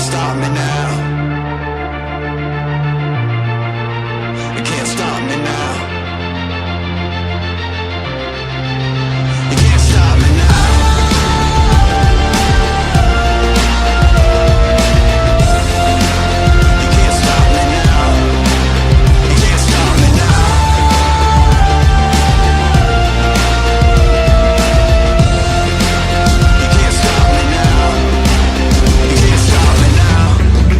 stop me now. You can't stop me now. You can't stop me now. You can't stop me now. You can't stop me now. You can't stop me now. You can't stop me now.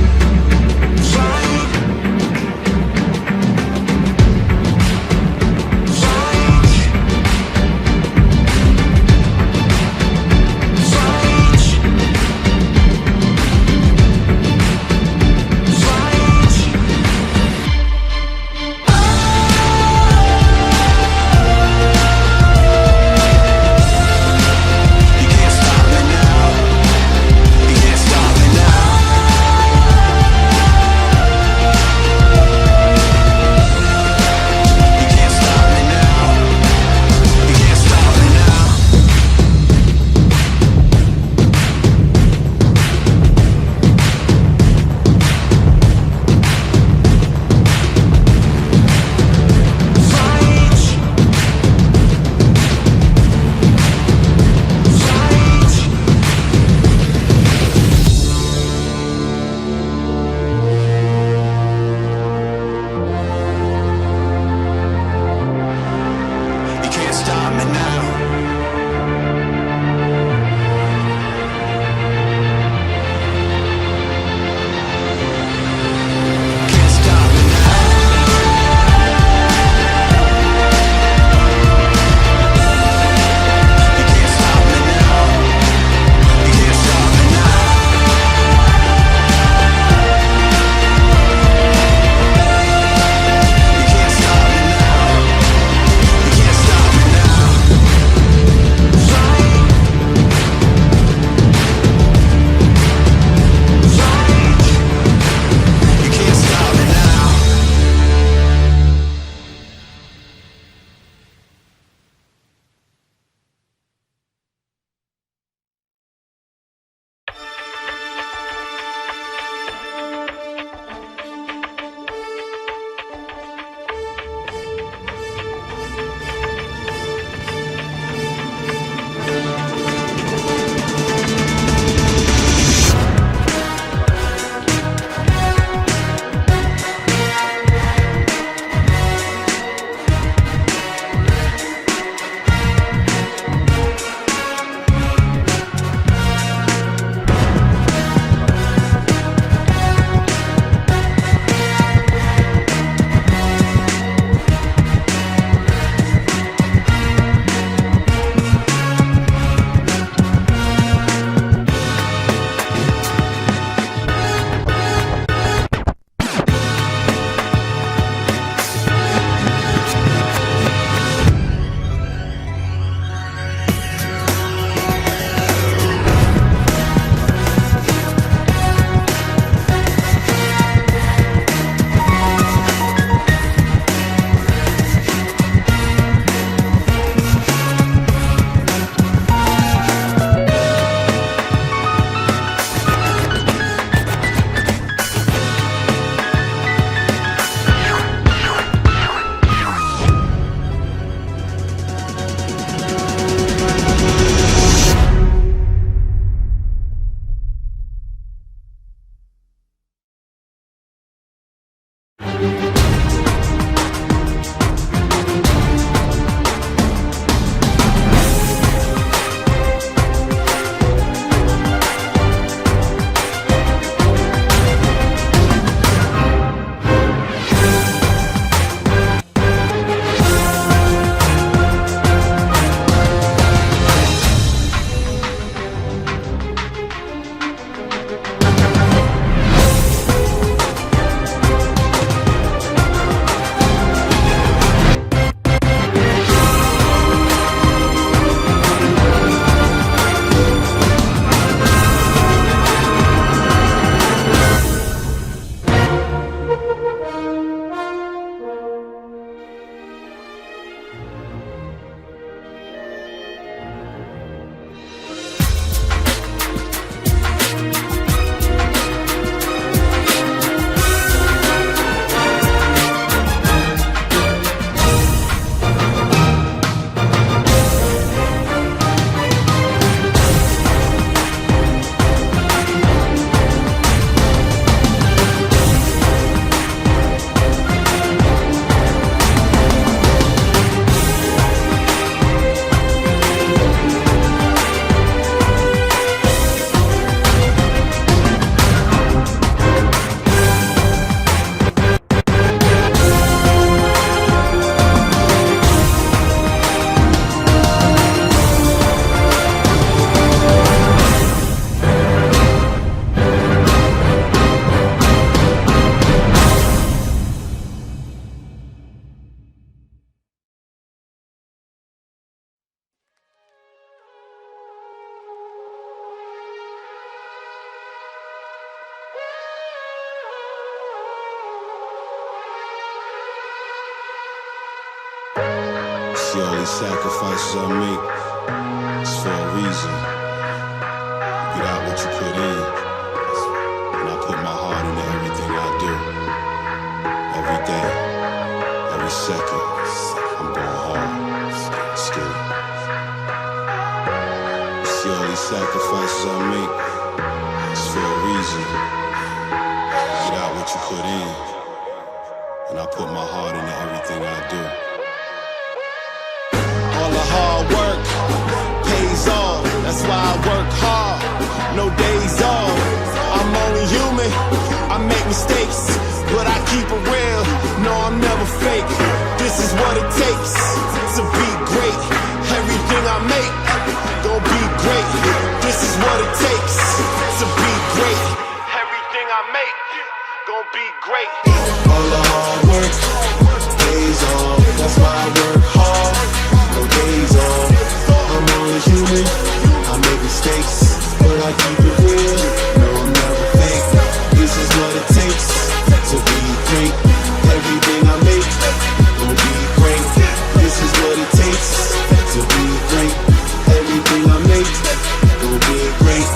See all these sacrifices I make, it's for a reason. You get out what you put in, and I put my heart into everything I do. Every day, every second, I'm going hard. Still. You see all these sacrifices I make, it's for a reason. You get out what you put in, and I put my heart into everything I do. All the hard work pays off. That's why I work hard, no days off. I'm only human, I make mistakes, but I keep it real. No, I'm never fake. This is what it takes to be great. Everything I make gon' be great. This is what it takes to be great. Everything I make gon' be great. All the hard work pays off. That's why I work hard. No days off. I'm only human. I make mistakes, but I keep it real. No, I'm never fake. This is what it takes to be great. Everything I make will be great. This is what it takes to be great. Everything I make will be great.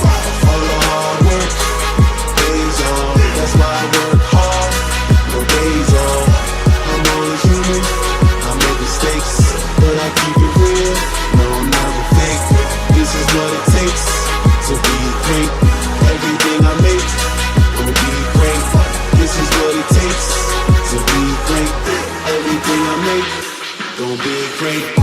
All the hard work pays off. That's why I work hard. No days off. I'm only human. I make mistakes, but I keep it real. No, I'm never fake. This is what it takes to be great. Everything I make will be great. This is what it takes to be great. Everything I make gon' be great.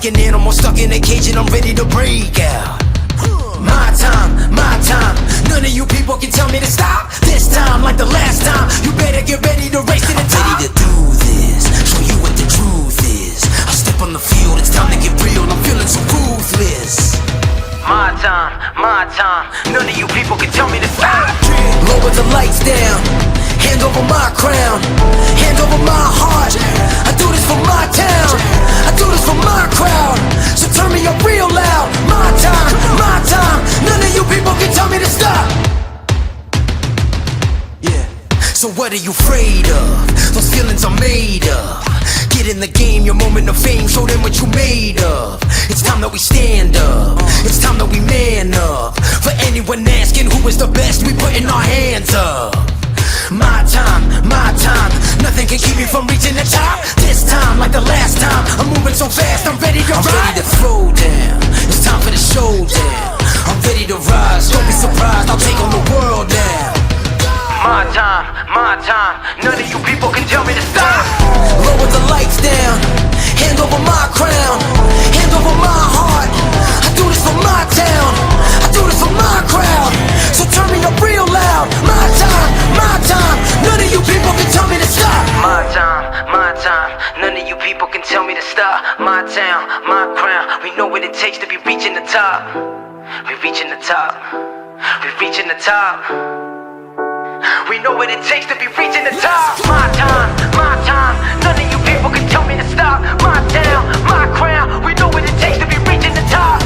An animal stuck in a cage and I'm ready to break out. My time, none of you people can tell me to stop. This time, like the last time, you better get ready to race to the top. Ready to do this, show you what the truth is. I step on the field, it's time to get real, I'm feeling so ruthless. My time, none of you people can tell me to stop. Lower the lights down, hand over my crown, hand over my heart. I do this for my town, I do this for my crowd. So turn me up real loud. My time, none of you people can tell me to stop. Yeah. So what are you afraid of? Those feelings are made of. Get in the game, your moment of fame, show them what you made of. It's time that we stand up, it's time that we man up. For anyone asking who is the best, we putting our hands up. My time, nothing can keep me from reaching the top. This time, like the last time, I'm moving so fast, I'm ready to ride. I'm ready to throw down, it's time for the showdown. I'm ready to rise, don't be surprised, I'll take on the world now. My time, none of you people can tell me to stop. Lower the lights down, hand over my crown, hand over my heart. I do this for my town, I do this for my crowd. So turn me up real loud. My time, none of you people can tell me to stop. My time, none of you people can tell me to stop. My town, my crown, we know what it takes to be reaching the top. We reaching the top. be reaching the top. We know what it takes to be reaching the top. My time, none of you people can tell me to stop. My town, my crown, we know what it takes to be reaching the top.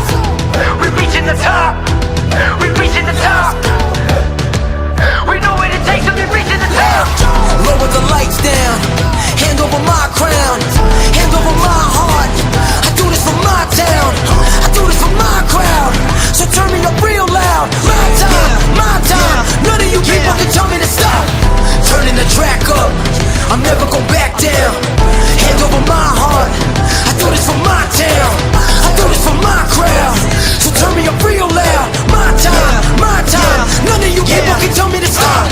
We reaching the top, we reaching the top. We know what it takes to be reaching the top. Lower the lights down, hand over my crown, hand over my heart. I do this for my town, I do this for my crowd. So turn me up real loud. My time, none of you people can tell me to stop. Turning the track up, I'm never gon' back down. Hand over my heart, I do this for my town, I do this for my crowd. So turn me up real loud. My time, none of you people can tell me to stop.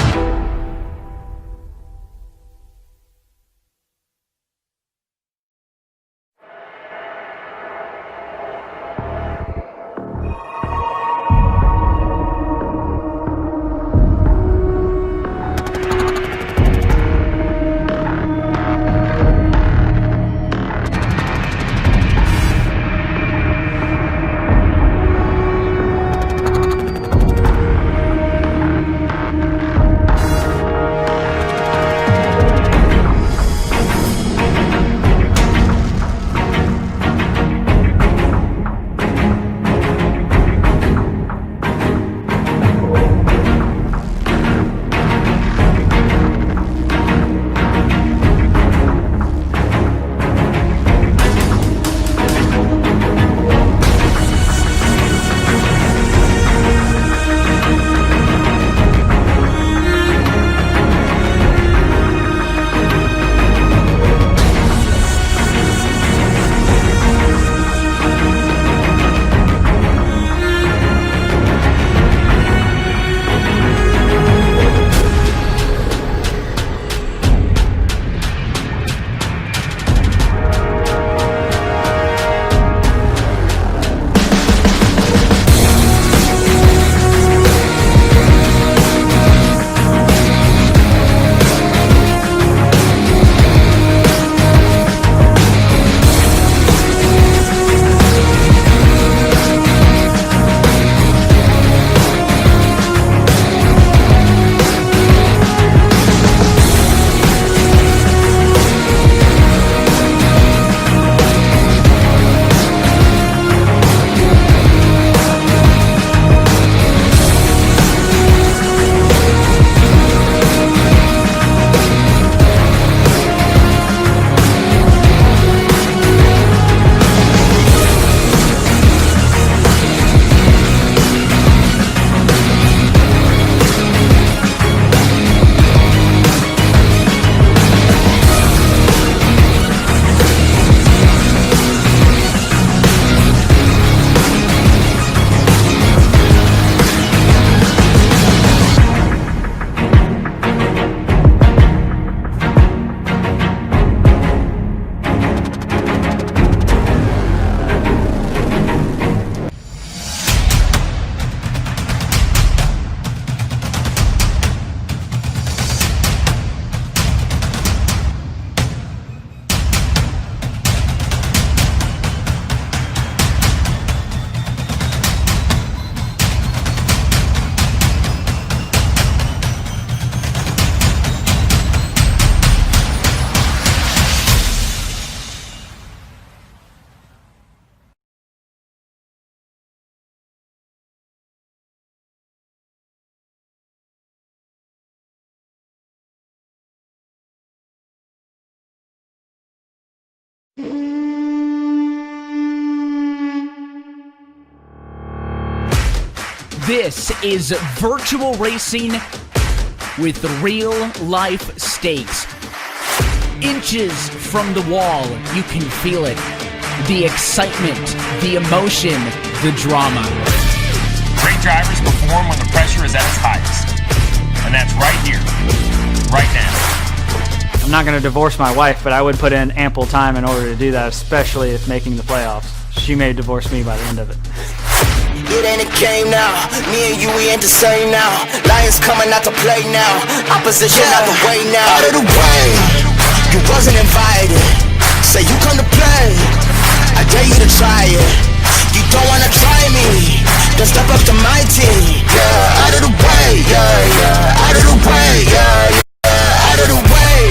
This is virtual racing with real-life stakes. Inches from the wall, you can feel it. The excitement, the emotion, the drama. Great drivers perform when the pressure is at its highest. And that's right here, right now. I'm not going to divorce my wife, but I would put in ample time in order to do that, especially if making the playoffs. She may divorce me by the end of it. It ain't a game now. Me and you, we ain't the same now. Lions coming out to play now. Opposition out the way now. Out of the way. You wasn't invited. Say you come to play. I dare you to try it. You you don't wanna try me, then step up to my team. Yeah, out of the way, yeah, yeah, out of the way, yeah, yeah, out of the way.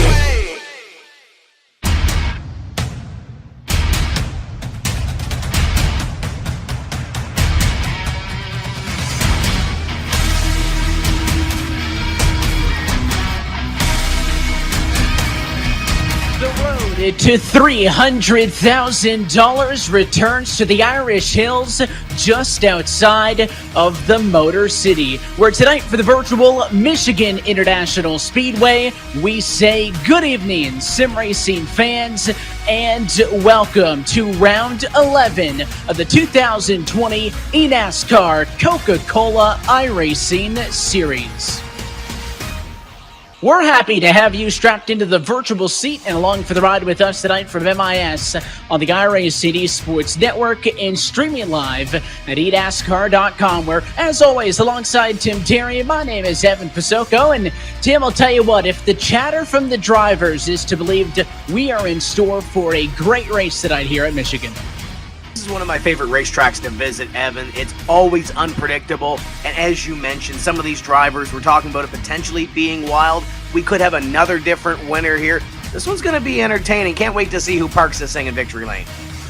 To $300,000 returns to the Irish Hills just outside of the Motor City, where tonight for the virtual Michigan International Speedway, we say good evening, sim racing fans, and welcome to round 11 of the 2020 eNASCAR Coca-Cola iRacing Series. We're happy to have you strapped into the virtual seat and along for the ride with us tonight from MIS on the iRacing Esports Network and streaming live at eNASCAR.com, where, as always, alongside Tim Terry, my name is Evan Pasoko. And Tim, I'll tell you what, if the chatter from the drivers is to be believed, we are in store for a great race tonight here at Michigan. This is one of my favorite racetracks to visit, Evan. It's always unpredictable, and as you mentioned, some of these drivers, we're talking about it potentially being wild. We could have another different winner here. This one's going to be entertaining. Can't wait to see who parks this thing in victory lane.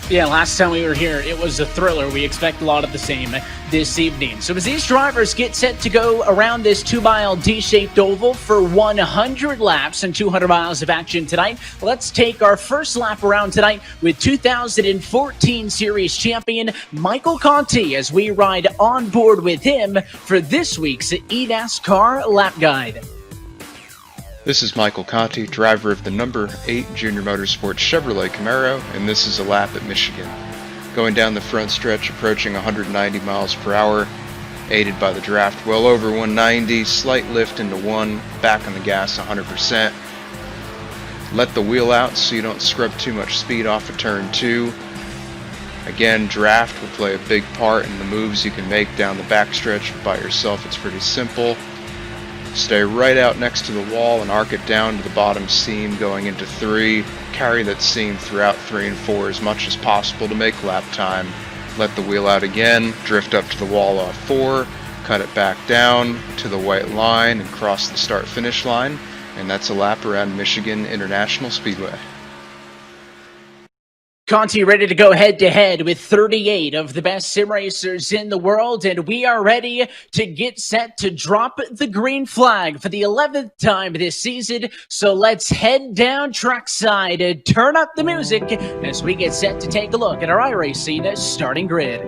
Yeah, last time we were here, it was a thriller. We expect a lot of the same this evening. So as these drivers get set to go around this 2-mile D-shaped oval for 100 laps and 200 miles of action tonight, let's take our first lap around tonight with 2014 Series champion Michael Conti as we ride on board with him for this week's eNASCAR Lap Guide. This is Michael Conti, driver of the number 8 Junior Motorsports Chevrolet Camaro, and this is a lap at Michigan. Going down the front stretch, approaching 190 miles per hour, aided by the draft well over 190, slight lift into 1, back on the gas 100%. Let the wheel out so you don't scrub too much speed off of turn 2. Again, draft will play a big part in the moves you can make down the backstretch by yourself. It's pretty simple. Stay right out next to the wall and arc it down to the bottom seam going into 3. Carry that seam throughout 3 and 4 as much as possible to make lap time. Let the wheel out again, drift up to the wall off 4, cut it back down to the white line and cross the start-finish line, and that's a lap around Michigan International Speedway. Conti ready to go head-to-head with 38 of the best sim racers in the world, and we are ready to get set to drop the green flag for the 11th time this season. So let's head down trackside and turn up the music as we get set to take a look at our iRacing starting grid.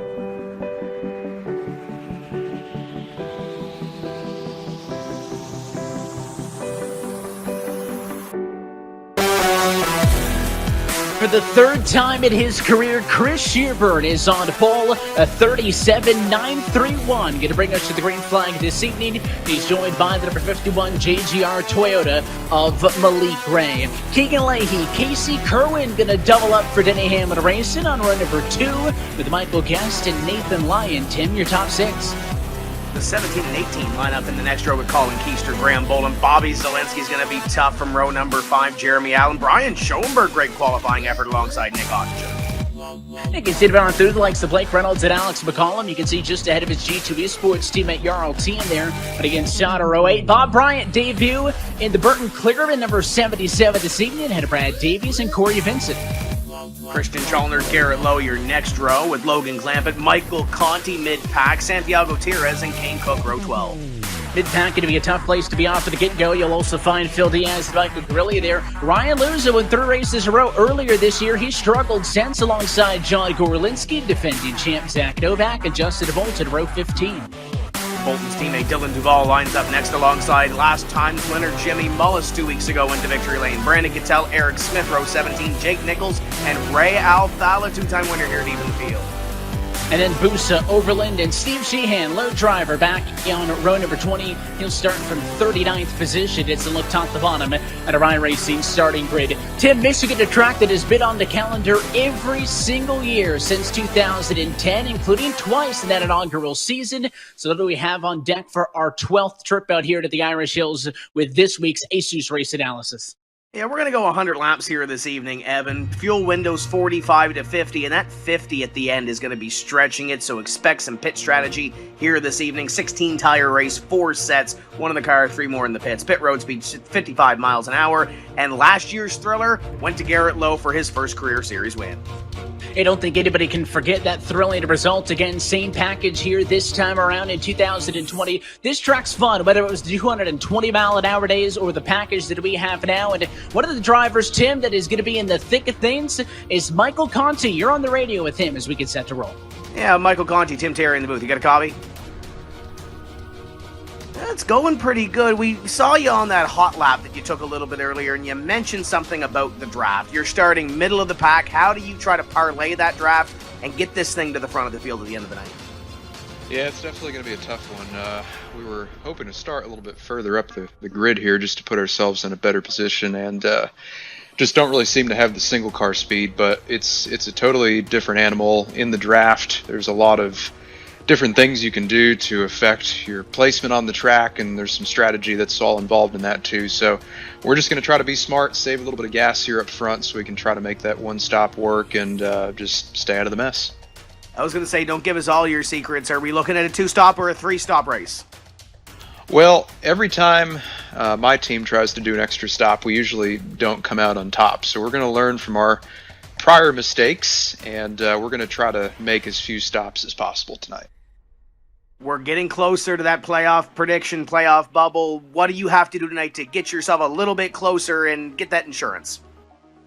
For the third time in his career, Chris Shearburn is on pole, a 37.931. Going to bring us to the green flag this evening. He's joined by the number 51 JGR Toyota of Malik Ray. Keegan Leahy, Casey Kerwin going to double up for Denny Hamlin Racing on run number 2 with Michael Guest and Nathan Lyon. Tim, your top 6. The 17 and 18 line up in the next row with Colin Keister, Graham Bolden, Bobby Zielinski's going to be tough from row number 5, Jeremy Allen, Brian Schoenberg, great qualifying effort alongside Nick Oxygen. You can see it on through the likes of Blake Reynolds and Alex Mccallum. You can see just ahead of his G2 Esports teammate Jarl T in there. But against out of row 8, Bob Bryant debut in the Burton Kligerman number 77 this evening, ahead of Brad Davies and Corey Vincent. Christian Chalner, Garrett Lowe, your next row with Logan Clampett, Michael Conti mid-pack, Santiago Tires, and Kane Cook, row 12. Mid-pack going to be a tough place to be off at the get-go. You'll also find Phil Diaz and Michael Grilli there. Ryan Luza won 3 races in a row earlier this year. He struggled since alongside John Gorlinski, defending champ Zach Novak, and Justin DeVolta to row 15. Bolton's teammate Dylan Duvall lines up next alongside last time's winner Jimmy Mullis 2 weeks ago into victory lane. Brandon Cattell, Eric Smith, row 17, Jake Nichols, and Ray Alfala, 2-time winner here to even the field. And then Busa, Overland, and Steve Sheehan, low driver, back on row number 20. He'll start from 39th position. It's a look top to bottom at our iRacing starting grid. Tim, Michigan, a track that has been on the calendar every single year since 2010, including twice in that inaugural season. So what do we have on deck for our 12th trip out here to the Irish Hills with this week's Asus race analysis? Yeah, we're going to go 100 laps here this evening, Evan. Fuel window's 45 to 50, and that 50 at the end is going to be stretching it, so expect some pit strategy here this evening. 16-tire race, 4 sets, 1 in the car, 3 more in the pits. Pit road speed 55 miles an hour, and last year's thriller went to Garrett Lowe for his first career series win. I don't think anybody can forget that thrilling result. Again, same package here this time around in 2020. This track's fun, whether it was the 220-mile-an-hour days or the package that we have now. And one of the drivers, Tim, that is going to be in the thick of things is Michael Conti. You're on the radio with him as we get set to roll. Yeah, Michael Conti, Tim Terry in the booth. You got a copy? It's going pretty good. We saw you on that hot lap that you took a little bit earlier, and you mentioned something about the draft. You're starting middle of the pack. How do you try to parlay that draft and get this thing to the front of the field at the end of the night? Yeah, it's definitely going to be a tough one. We were hoping to start a little bit further up the grid here just to put ourselves in a better position, and just don't really seem to have the single car speed, but it's a totally different animal in the draft. There's a lot of different things you can do to affect your placement on the track, and there's some strategy that's all involved in that too. So we're just going to try to be smart, save a little bit of gas here up front so we can try to make that one stop work and just stay out of the mess. I was going to say, don't give us all your secrets. Are we looking at a 2-stop or a 3-stop race? Well, every time my team tries to do an extra stop, we usually don't come out on top. So we're going to learn from our prior mistakes, and we're going to try to make as few stops as possible tonight. We're getting closer to that playoff prediction, playoff bubble. What do you have to do tonight to get yourself a little bit closer and get that insurance?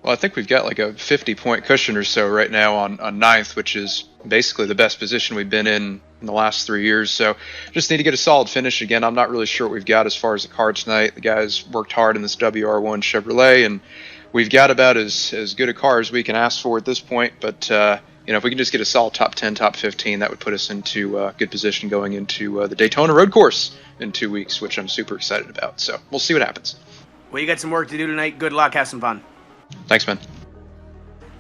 Well, I think we've got like a 50-point cushion or so right now on ninth, which is basically the best position we've been in the last 3 years. So just need to get a solid finish. Again, I'm not really sure what we've got as far as the car tonight. The guys worked hard in this WR1 Chevrolet, and we've got about as good a car as we can ask for at this point. But if we can just get a solid top 10, top 15, that would put us into a good position going into the Daytona road course in 2 weeks, which I'm super excited about. So we'll see what happens. Well, you got some work to do tonight. Good luck. Have some fun. Thanks, man.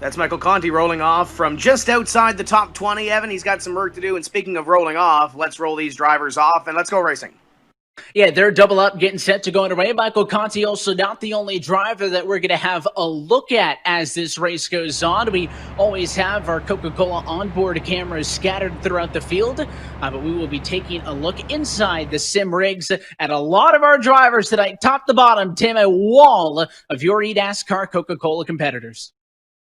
That's Michael Conti rolling off from just outside the top 20. Evan, he's got some work to do. And speaking of rolling off, let's roll these drivers off and let's go racing. Yeah, they're double up, getting set to go underway. Michael Conti also not the only driver that we're going to have a look at as this race goes on. We always have our Coca-Cola onboard cameras scattered throughout the field, but we will be taking a look inside the sim rigs at a lot of our drivers tonight, top to bottom. Tim, a wall of your eNASCAR Coca-Cola competitors.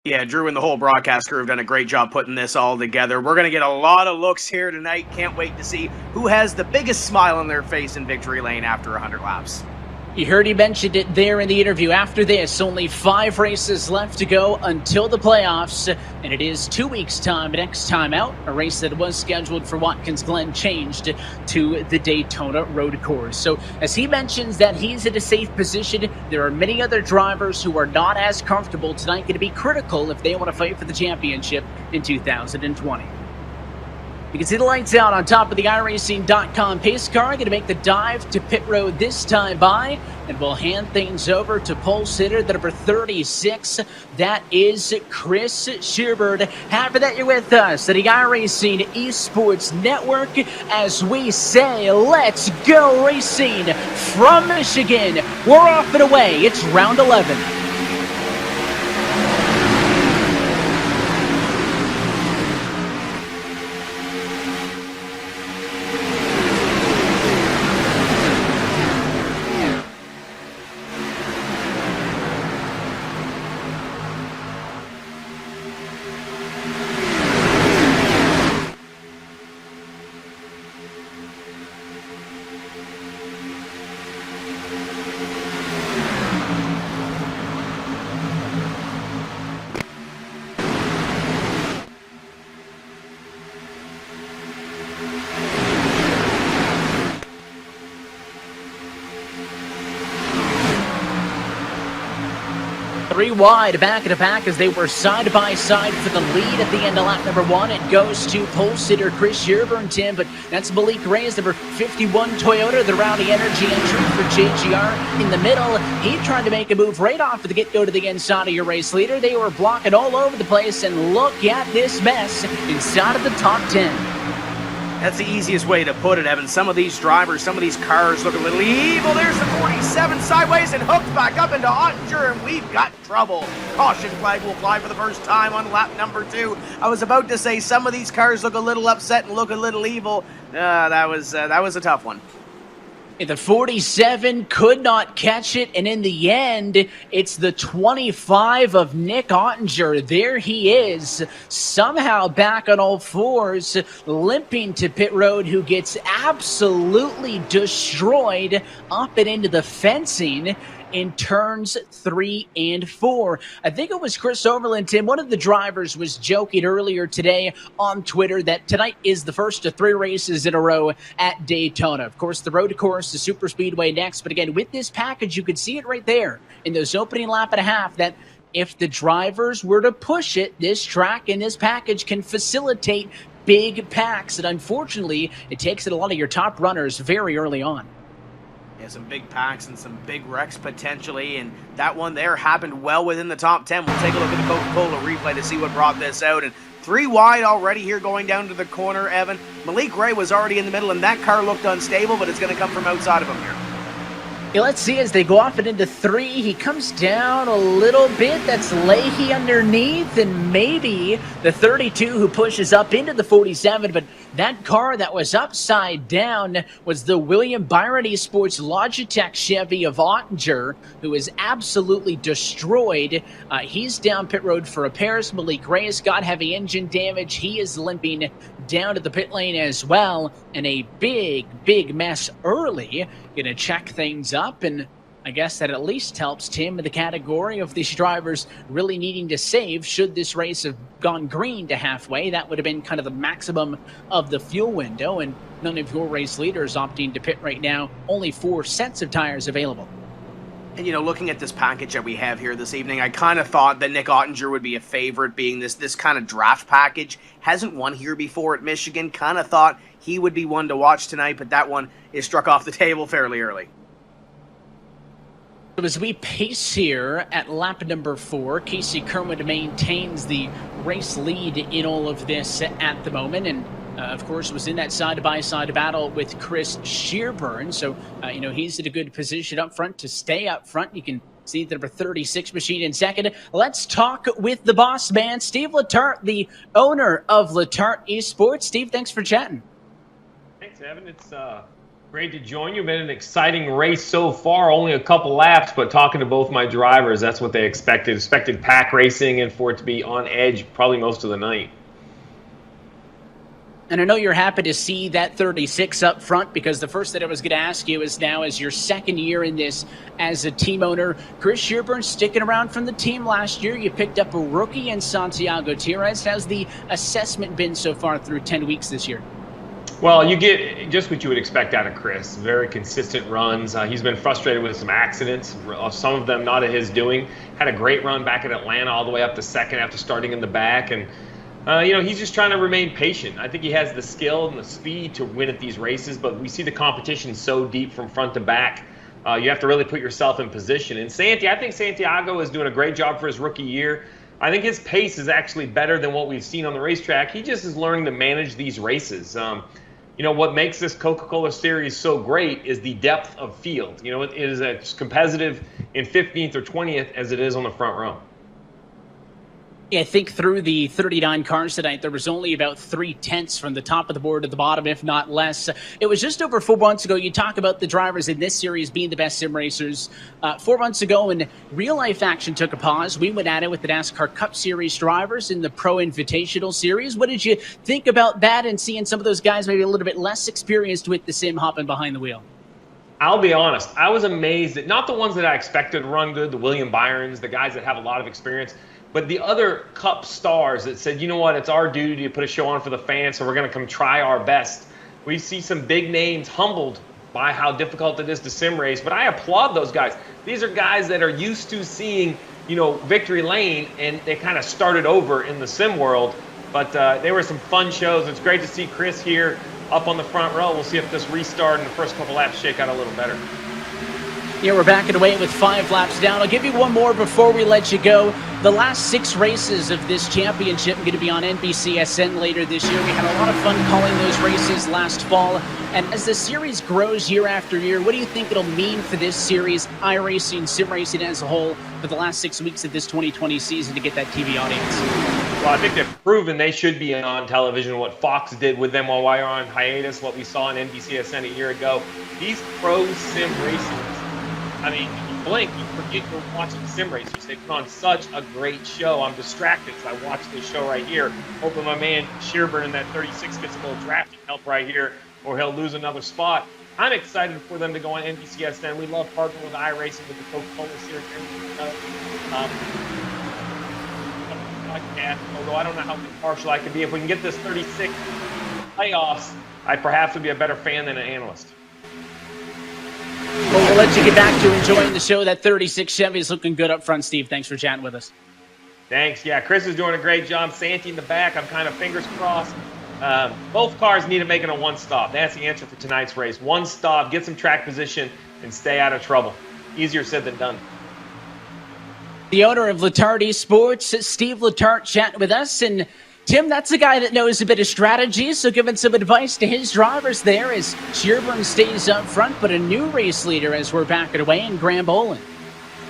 Yeah, Drew and the whole broadcast crew have done a great job putting this all together. We're going to get a lot of looks here tonight. Can't wait to see who has the biggest smile on their face in victory lane after 100 laps. You heard he mentioned it there in the interview. After this, only 5 races left to go until the playoffs, and it is 2 weeks' time, next time out. A race that was scheduled for Watkins Glen changed to the Daytona road course. So as he mentions that he's in a safe position, there are many other drivers who are not as comfortable tonight, going to be critical if they want to fight for the championship in 2020. You can see the lights out on top of the iRacing.com pace car. Going to make the dive to pit road this time by, and we'll hand things over to pole sitter, the number 36. That is Chris Shearbird. Happy that you're with us at the iRacing Esports Network as we say, let's go racing from Michigan. We're off and away. It's round 11. Three wide back to back as they were side by side for the lead at the end of lap number 1. It goes to pole sitter Chris Shearbird, Tim, but that's Malik Reyes, number 51 Toyota, the Rowdy Energy entry for JGR in the middle. He tried to make a move right off of the get-go to the inside of your race leader. They were blocking all over the place, and look at this mess inside of the top 10. That's the easiest way to put it, Evan. Some of these drivers, some of these cars look a little evil. There's the 47 sideways and hooked back up into Ottinger, and we've got trouble. Caution flag will fly for the first time on lap number 2. I was about to say some of these cars look a little upset and look a little evil. That was a tough one. The 47 could not catch it, and in the end, it's the 25 of Nick Ottinger. There he is, somehow back on all fours, limping to pit road, who gets absolutely destroyed up and into the fencing in turns 3 and 4. I think it was Chris Overland, Tim, one of the drivers, was joking earlier today on Twitter that tonight is the first of 3 races in a row at Daytona. Of course, the road course, the super speedway next, but again, with this package, you could see it right there in those opening lap and a half that if the drivers were to push it, this track and this package can facilitate big packs, and unfortunately, it takes it a lot of your top runners very early on. Yeah, some big packs and some big wrecks potentially, and that one there happened well within the top 10. We'll take a look at the Coca-Cola replay to see what brought this out, and 3 wide already here going down to the corner, Evan. Malik Ray was already in the middle, and that car looked unstable, but it's going to come from outside of him here. Yeah, let's see as they go off and into 3. He comes down a little bit. That's Leahy underneath, and maybe the 32 who pushes up into the 47. But that car that was upside down was the William Byron Esports Logitech Chevy of Ottinger, who is absolutely destroyed. He's down pit road for repairs. Malik Ray has got heavy engine damage. He is limping down to the pit lane as well, and a big mess early. Gonna check things up, and I guess that at least helps Tim in the category of these drivers really needing to save. Should this race have gone green to halfway, that would have been kind of the maximum of the fuel window, and none of your race leaders opting to pit right now. Only 4 sets of tires available. And, you know, looking at this package that we have here this evening, I kind of thought that Nick Ottinger would be a favorite, being this kind of draft package. Hasn't won here before at Michigan. Kind of thought he would be one to watch tonight, but that one is struck off the table fairly early. So as we pace here at lap number 4, Casey Kermwood maintains the race lead in all of this at the moment, and of course, was in that side-by-side battle with Chris Shearburn. So, he's in a good position up front to stay up front. You can see the number 36 machine in second. Let's talk with the boss man, Steve Letarte, the owner of Letarte Esports. Steve, thanks for chatting. Thanks, Evan. It's great to join you. Been an exciting race so far. Only a couple laps, but talking to both my drivers, that's what they expected. Expected pack racing and for it to be on edge probably most of the night. And I know you're happy to see that 36 up front, because the first that I was going to ask you is now, as your second year in this as a team owner, Chris Shearburn sticking around from the team last year. You picked up a rookie in Santiago Tires. How's the assessment been so far through 10 weeks this year? Well, you get just what you would expect out of Chris. Very consistent runs. He's been frustrated with some accidents, some of them not at his doing. Had a great run back at Atlanta all the way up to second after starting in the back, and he's just trying to remain patient. I think he has the skill and the speed to win at these races, but we see the competition so deep from front to back. You have to really put yourself in position. And I think Santiago is doing a great job for his rookie year. I think his pace is actually better than what we've seen on the racetrack. He just is learning to manage these races. What makes this Coca-Cola series so great is the depth of field. It is as competitive in 15th or 20th as it is on the front row. Yeah, I think through the 39 cars tonight, there was only about 3/10 from the top of the board to the bottom, if not less. It was just over 4 months ago. You talk about the drivers in this series being the best sim racers. 4 months ago, when real-life action took a pause, we went at it with the NASCAR Cup Series drivers in the Pro Invitational Series. What did you think about that and seeing some of those guys maybe a little bit less experienced with the sim hopping behind the wheel? I'll be honest. I was amazed at not the ones that I expected to run good, the William Byrons, the guys that have a lot of experience, but the other Cup stars that said, you know what, it's our duty to put a show on for the fans, so we're going to come try our best. We see some big names humbled by how difficult it is to sim race, but I applaud those guys. These are guys that are used to seeing, victory lane, and they kind of started over in the sim world, but they were some fun shows. It's great to see Chris here up on the front row. We'll see if this restart and the first couple laps shake out a little better. Yeah, we're backing away with 5 laps down. I'll give you one more before we let you go. The last 6 races of this championship are going to be on NBCSN later this year. We had a lot of fun calling those races last fall. And as the series grows year after year, what do you think it'll mean for this series, iRacing, sim racing as a whole, for the last 6 weeks of this 2020 season to get that TV audience? Well, I think they've proven they should be on television. What Fox did with them while we were on hiatus, what we saw on NBCSN a year ago. These pro sim racers, I mean, you blink, you forget you're watching sim racers. They put on such a great show. I'm distracted because I watched this show right here. Hoping my man Shearburn in that 36 gets a little drafting help right here, or he'll lose another spot. I'm excited for them to go on NBCSN. We love partnering with iRacing with the Coca-Cola series. Although I don't know how impartial I can be. If we can get this 36 playoffs, I perhaps would be a better fan than an analyst. Well, we'll let you get back to enjoying the show. That 36 Chevy is looking good up front, Steve. Thanks for chatting with us. Thanks. Yeah, Chris is doing a great job. Santy in the back. I'm kind of fingers crossed. Both cars need to make it a one-stop. That's the answer for tonight's race. One stop, get some track position, and stay out of trouble. Easier said than done. The owner of Letarte Esports, Steve Letarte, chatting with us. And Tim, that's a guy that knows a bit of strategy, so giving some advice to his drivers there as Shearburn stays up front, but a new race leader as we're backing away in Graham Boland.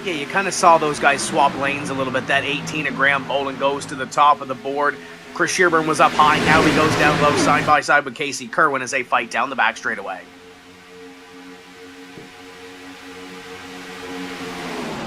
Yeah, you kind of saw those guys swap lanes a little bit. That 18 of Graham Boland goes to the top of the board. Chris Shearburn was up high. Now he goes down low side by side with Casey Kerwin as they fight down the back straightaway.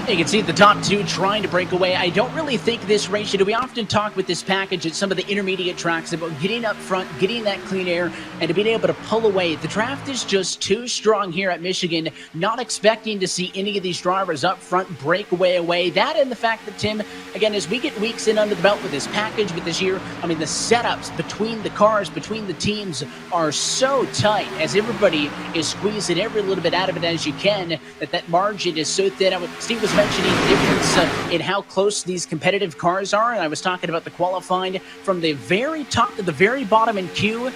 You can see the top 2 trying to break away. I don't really think this race, we often talk with this package at some of the intermediate tracks about getting up front, getting that clean air, and to being able to pull away. The draft is just too strong here at Michigan. Not expecting to see any of these drivers up front break away. That and the fact that, Tim, again, as we get weeks in under the belt with this package, with this year, I mean, the setups between the cars, between the teams are so tight as everybody is squeezing every little bit out of it as you can, that margin is so thin. Steve was mentioning the difference in how close these competitive cars are, and I was talking about the qualifying from the very top to the very bottom in Q.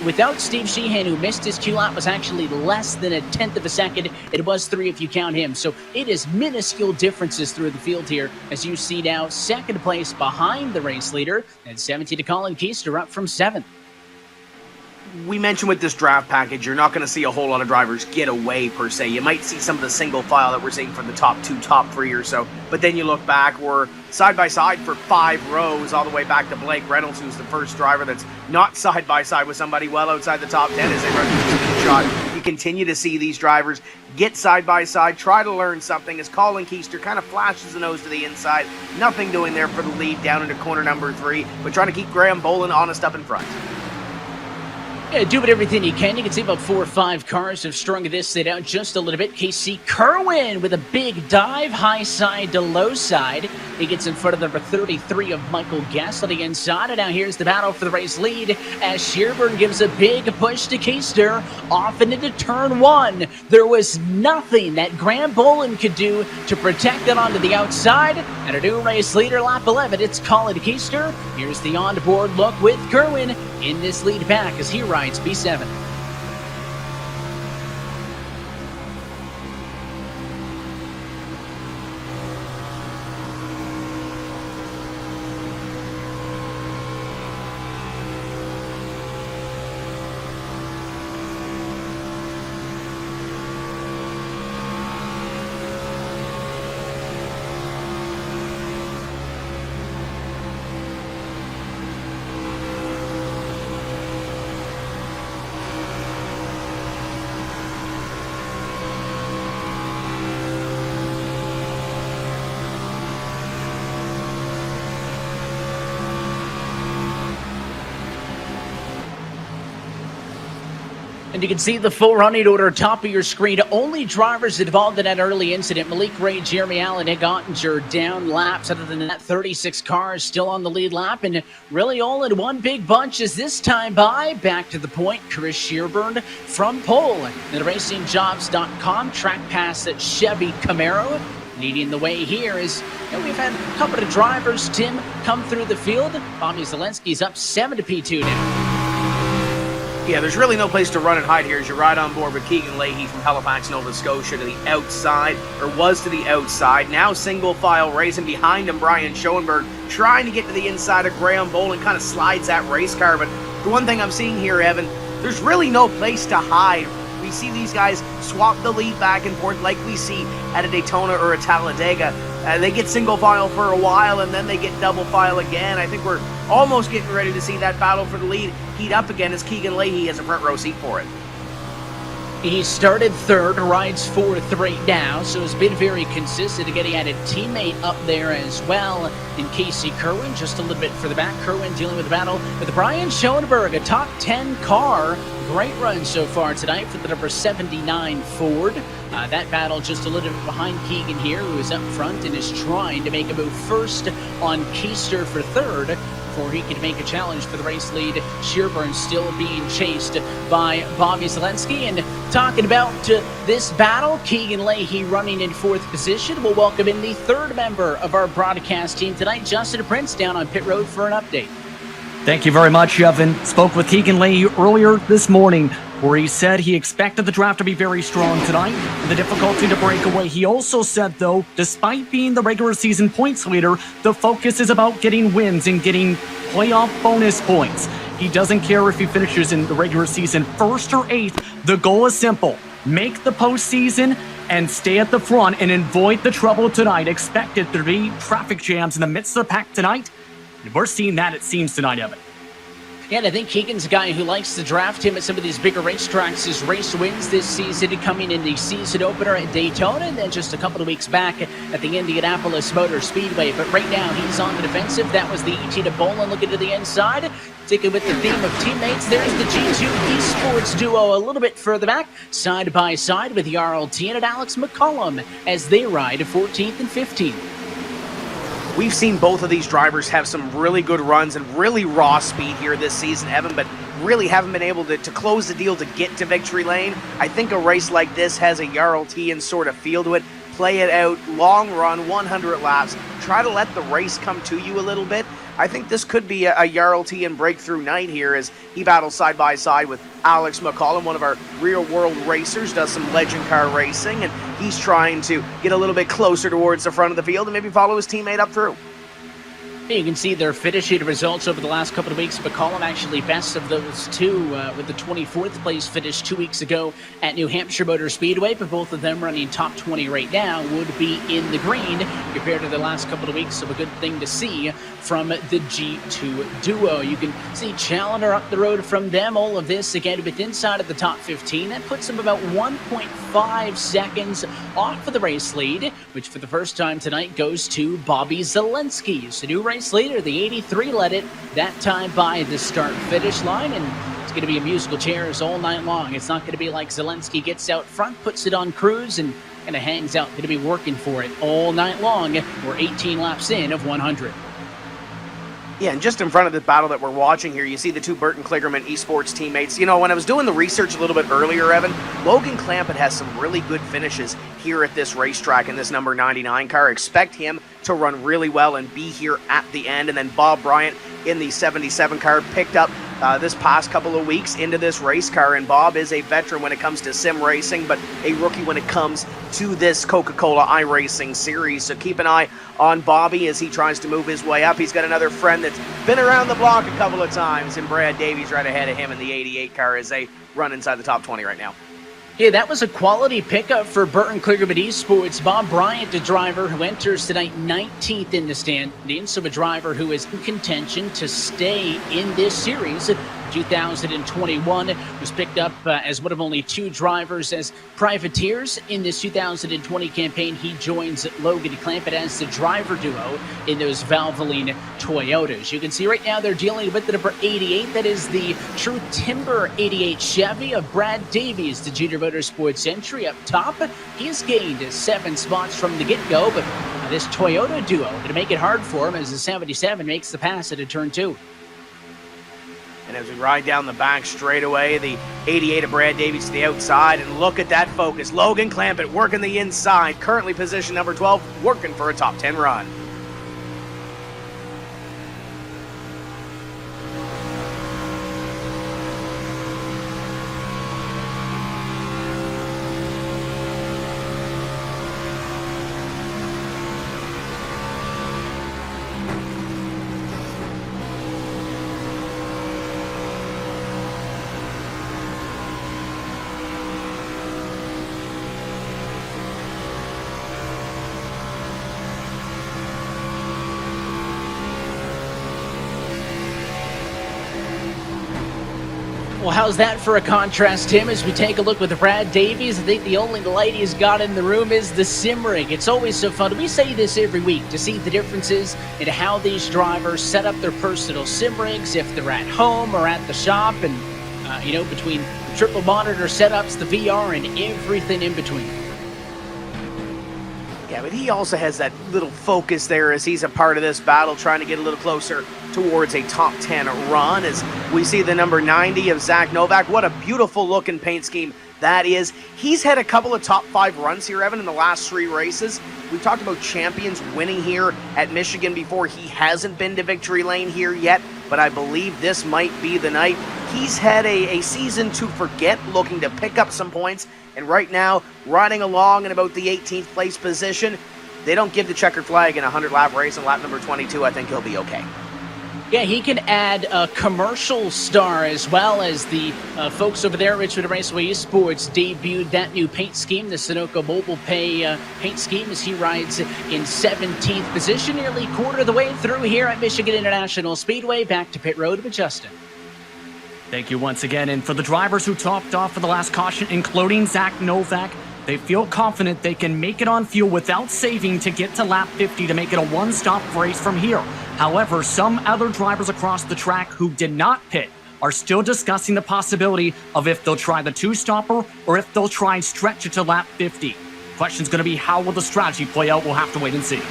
Without Steve Sheehan, who missed his Q lap, was actually less than a 1/10 of a second. It was 3 if you count him. So it is minuscule differences through the field here, as you see now, second place behind the race leader, and 17 to Colin Keister up from 7th. We mentioned with this draft package, you're not going to see a whole lot of drivers get away per se. You might see some of the single file that we're seeing from the top 2, top 3 or so. But then you look back, we're side by side for 5 rows, all the way back to Blake Reynolds, who's the first driver that's not side by side with somebody well outside the top 10 as they run through the speed shot. You continue to see these drivers get side by side, try to learn something as Colin Keister kind of flashes the nose to the inside. Nothing doing there for the lead down into corner number 3, but trying to keep Graham Boland honest up in front. Yeah, do everything you can. You can see about 4 or 5 cars have strung this set out just a little bit. Casey Kerwin with a big dive, high side to low side. He gets in front of number 33 of Michael Guest on the inside. And now here's the battle for the race lead as Shearburn gives a big push to Keister off and into turn 1. There was nothing that Graham Boland could do to protect it onto the outside. And a new race leader, lap 11, it's Colin Keister. Here's the on-board look with Kerwin in this lead back as he rides B7. And you can see the full running order top of your screen. Only drivers involved in that early incident: Malik Ray, Jeremy Allen, Nick Ottinger down laps. Other than that, 36 cars still on the lead lap, and really all in one big bunch as this time by. Back to the point, Chris Shearburn from pole. And the RacingJobs.com track pass at Chevy Camaro. Leading the way here is, we've had a couple of drivers, Tim, come through the field. Bobby Zelensky's up 7 to P2 now. Yeah, there's really no place to run and hide here as you ride on board with Keegan Leahy from Halifax, Nova Scotia to the outside, or was to the outside. Now single file racing behind him, Brian Schoenberg, trying to get to the inside of Graham Bolin, kind of slides that race car. But the one thing I'm seeing here, Evan, there's really no place to hide. We see these guys swap the lead back and forth like we see at a Daytona or a Talladega. They get single file for a while and then they get double file again. I think we're almost getting ready to see that battle for the lead heat up again as Keegan Leahy has a front row seat for it. He started third, rides fourth right now, so has been very consistent. Again, he had a teammate up there as well in Casey Kerwin, just a little bit further back. Kerwin dealing with the battle with Brian Schoenberg, a top 10 car. Great run so far tonight for the number 79 Ford. That battle just a little bit behind Keegan here, who is up front and is trying to make a move first on Keister for third, before he can make a challenge for the race lead. Shearburn still being chased by Bobby Zelensky. And talking about this battle, Keegan Leahy running in fourth position. We'll welcome in the third member of our broadcast team tonight, Justin Prince, down on pit road for an update. Thank you very much, Evan. Spoke with Keegan Leahy earlier this morning, where he said he expected the draft to be very strong tonight, and the difficulty to break away. He also said, though, despite being the regular season points leader, the focus is about getting wins and getting playoff bonus points. He doesn't care if he finishes in the regular season first or eighth. The goal is simple: make the postseason and stay at the front and avoid the trouble tonight. Expected to be traffic jams in the midst of the pack tonight. We're seeing that, it seems, tonight, Evan. Yeah, and I think Keegan's a guy who likes to draft him at some of these bigger racetracks. His race wins this season, coming in the season opener at Daytona, and then just a couple of weeks back at the Indianapolis Motor Speedway. But right now, he's on the defensive. That was the ET to Bolin looking to the inside. Sticking with the theme of teammates, there's the G2 Esports duo a little bit further back, side by side with Jarl Tien and Alex Mccallum as they ride 14th and 15th. We've seen both of these drivers have some really good runs and really raw speed here this season, Evan, but really haven't been able to close the deal to get to victory lane. I think a race like this has a Jarl Tien sort of feel to it. Play it out, long run, 100 laps. Try to let the race come to you a little bit. I think this could be a Jarl Tien breakthrough night here as he battles side by side with Alex Mccallum, one of our real-world racers, does some legend car racing, and he's trying to get a little bit closer towards the front of the field and maybe follow his teammate up through. You can see their finish sheet results over the last couple of weeks. Mccallum actually best of those two with the 24th place finish 2 weeks ago at New Hampshire Motor Speedway, but both of them running top 20 right now would be in the green compared to the last couple of weeks, so a good thing to see from the G2 duo. You can see Challenger up the road from them. All of this, again, with inside of the top 15. That puts them about 1.5 seconds off of the race lead, which for the first time tonight goes to Bobby Zelensky. So new race leader, the 83 led it that time by the start-finish line, and it's going to be a musical chairs all night long. It's not going to be like Zelensky gets out front, puts it on cruise, and kind of hangs out. Going to be working for it all night long. We're 18 laps in of 100. Yeah, and just in front of the battle that we're watching here, you see the two Burton Kligerman esports teammates. You know, when I was doing the research a little bit earlier, Evan, Logan Clampett has some really good finishes here at this racetrack in this number 99 car. Expect him to run really well and be here at the end. And then Bob Bryant in the 77 car picked up this past couple of weeks into this race car, and Bob is a veteran when it comes to sim racing, but a rookie when it comes to this Coca-Cola iRacing series. So keep an eye on Bobby as he tries to move his way up. He's got another friend that's been around the block a couple of times, and Brad Davies right ahead of him in the 88 car as they run inside the top 20 right now. Yeah, that was a quality pickup for Burton Kligerman Esports. Bob Bryant, a driver who enters tonight 19th in the standings, so a driver who is in contention to stay in this series. 2021 was picked up as one of only two drivers as privateers in this 2020 campaign. He joins Logan Clampett as the driver duo in those Valvoline Toyotas. You can see right now they're dealing with the number 88. That is the True Timber 88 Chevy of Brad Davies, the Junior Motorsports entry up top. He's gained 7 spots from the get-go, but this Toyota duo going to make it hard for him as the 77 makes the pass into turn 2. And as we ride down the back straightaway, the 88 of Brad Davies to the outside, and look at that focus. Logan Clampett working the inside, currently position number 12, working for a top 10 run. Well, how's that for a contrast, Tim? As we take a look with Brad Davies, I think the only light he's got in the room is the sim rig. It's always so fun. We say this every week to see the differences in how these drivers set up their personal sim rigs, if they're at home or at the shop, and between the triple monitor setups, the VR, and everything in between. Yeah, but he also has that little focus there as he's a part of this battle, trying to get a little closer towards a top 10 run. As we see the number 90 of Zach Novak. What a beautiful looking paint scheme that is. He's had a couple of top 5 runs here, Evan, in the last 3 races. We've talked about champions winning here at Michigan before. He hasn't been to victory lane here yet, but I believe this might be the night. He's had a season to forget, looking to pick up some points, and right now, riding along in about the 18th place position. They don't give the checkered flag in a 100-lap race, and lap number 22, I think he'll be okay. Yeah, he can add a commercial star as well, as the folks over there at Richmond Raceway Esports debuted that new paint scheme, the Sunoco Mobile Pay paint scheme, as he rides in 17th position, nearly quarter of the way through here at Michigan International Speedway. Back to pit road with Justin. Thank you once again. And for the drivers who topped off for the last caution, including Zach Novak, they feel confident they can make it on fuel without saving to get to lap 50 to make it a one-stop race from here. However, some other drivers across the track who did not pit are still discussing the possibility of if they'll try the two-stopper or if they'll try and stretch it to lap 50. Question's going to be, how will the strategy play out? We'll have to wait and see.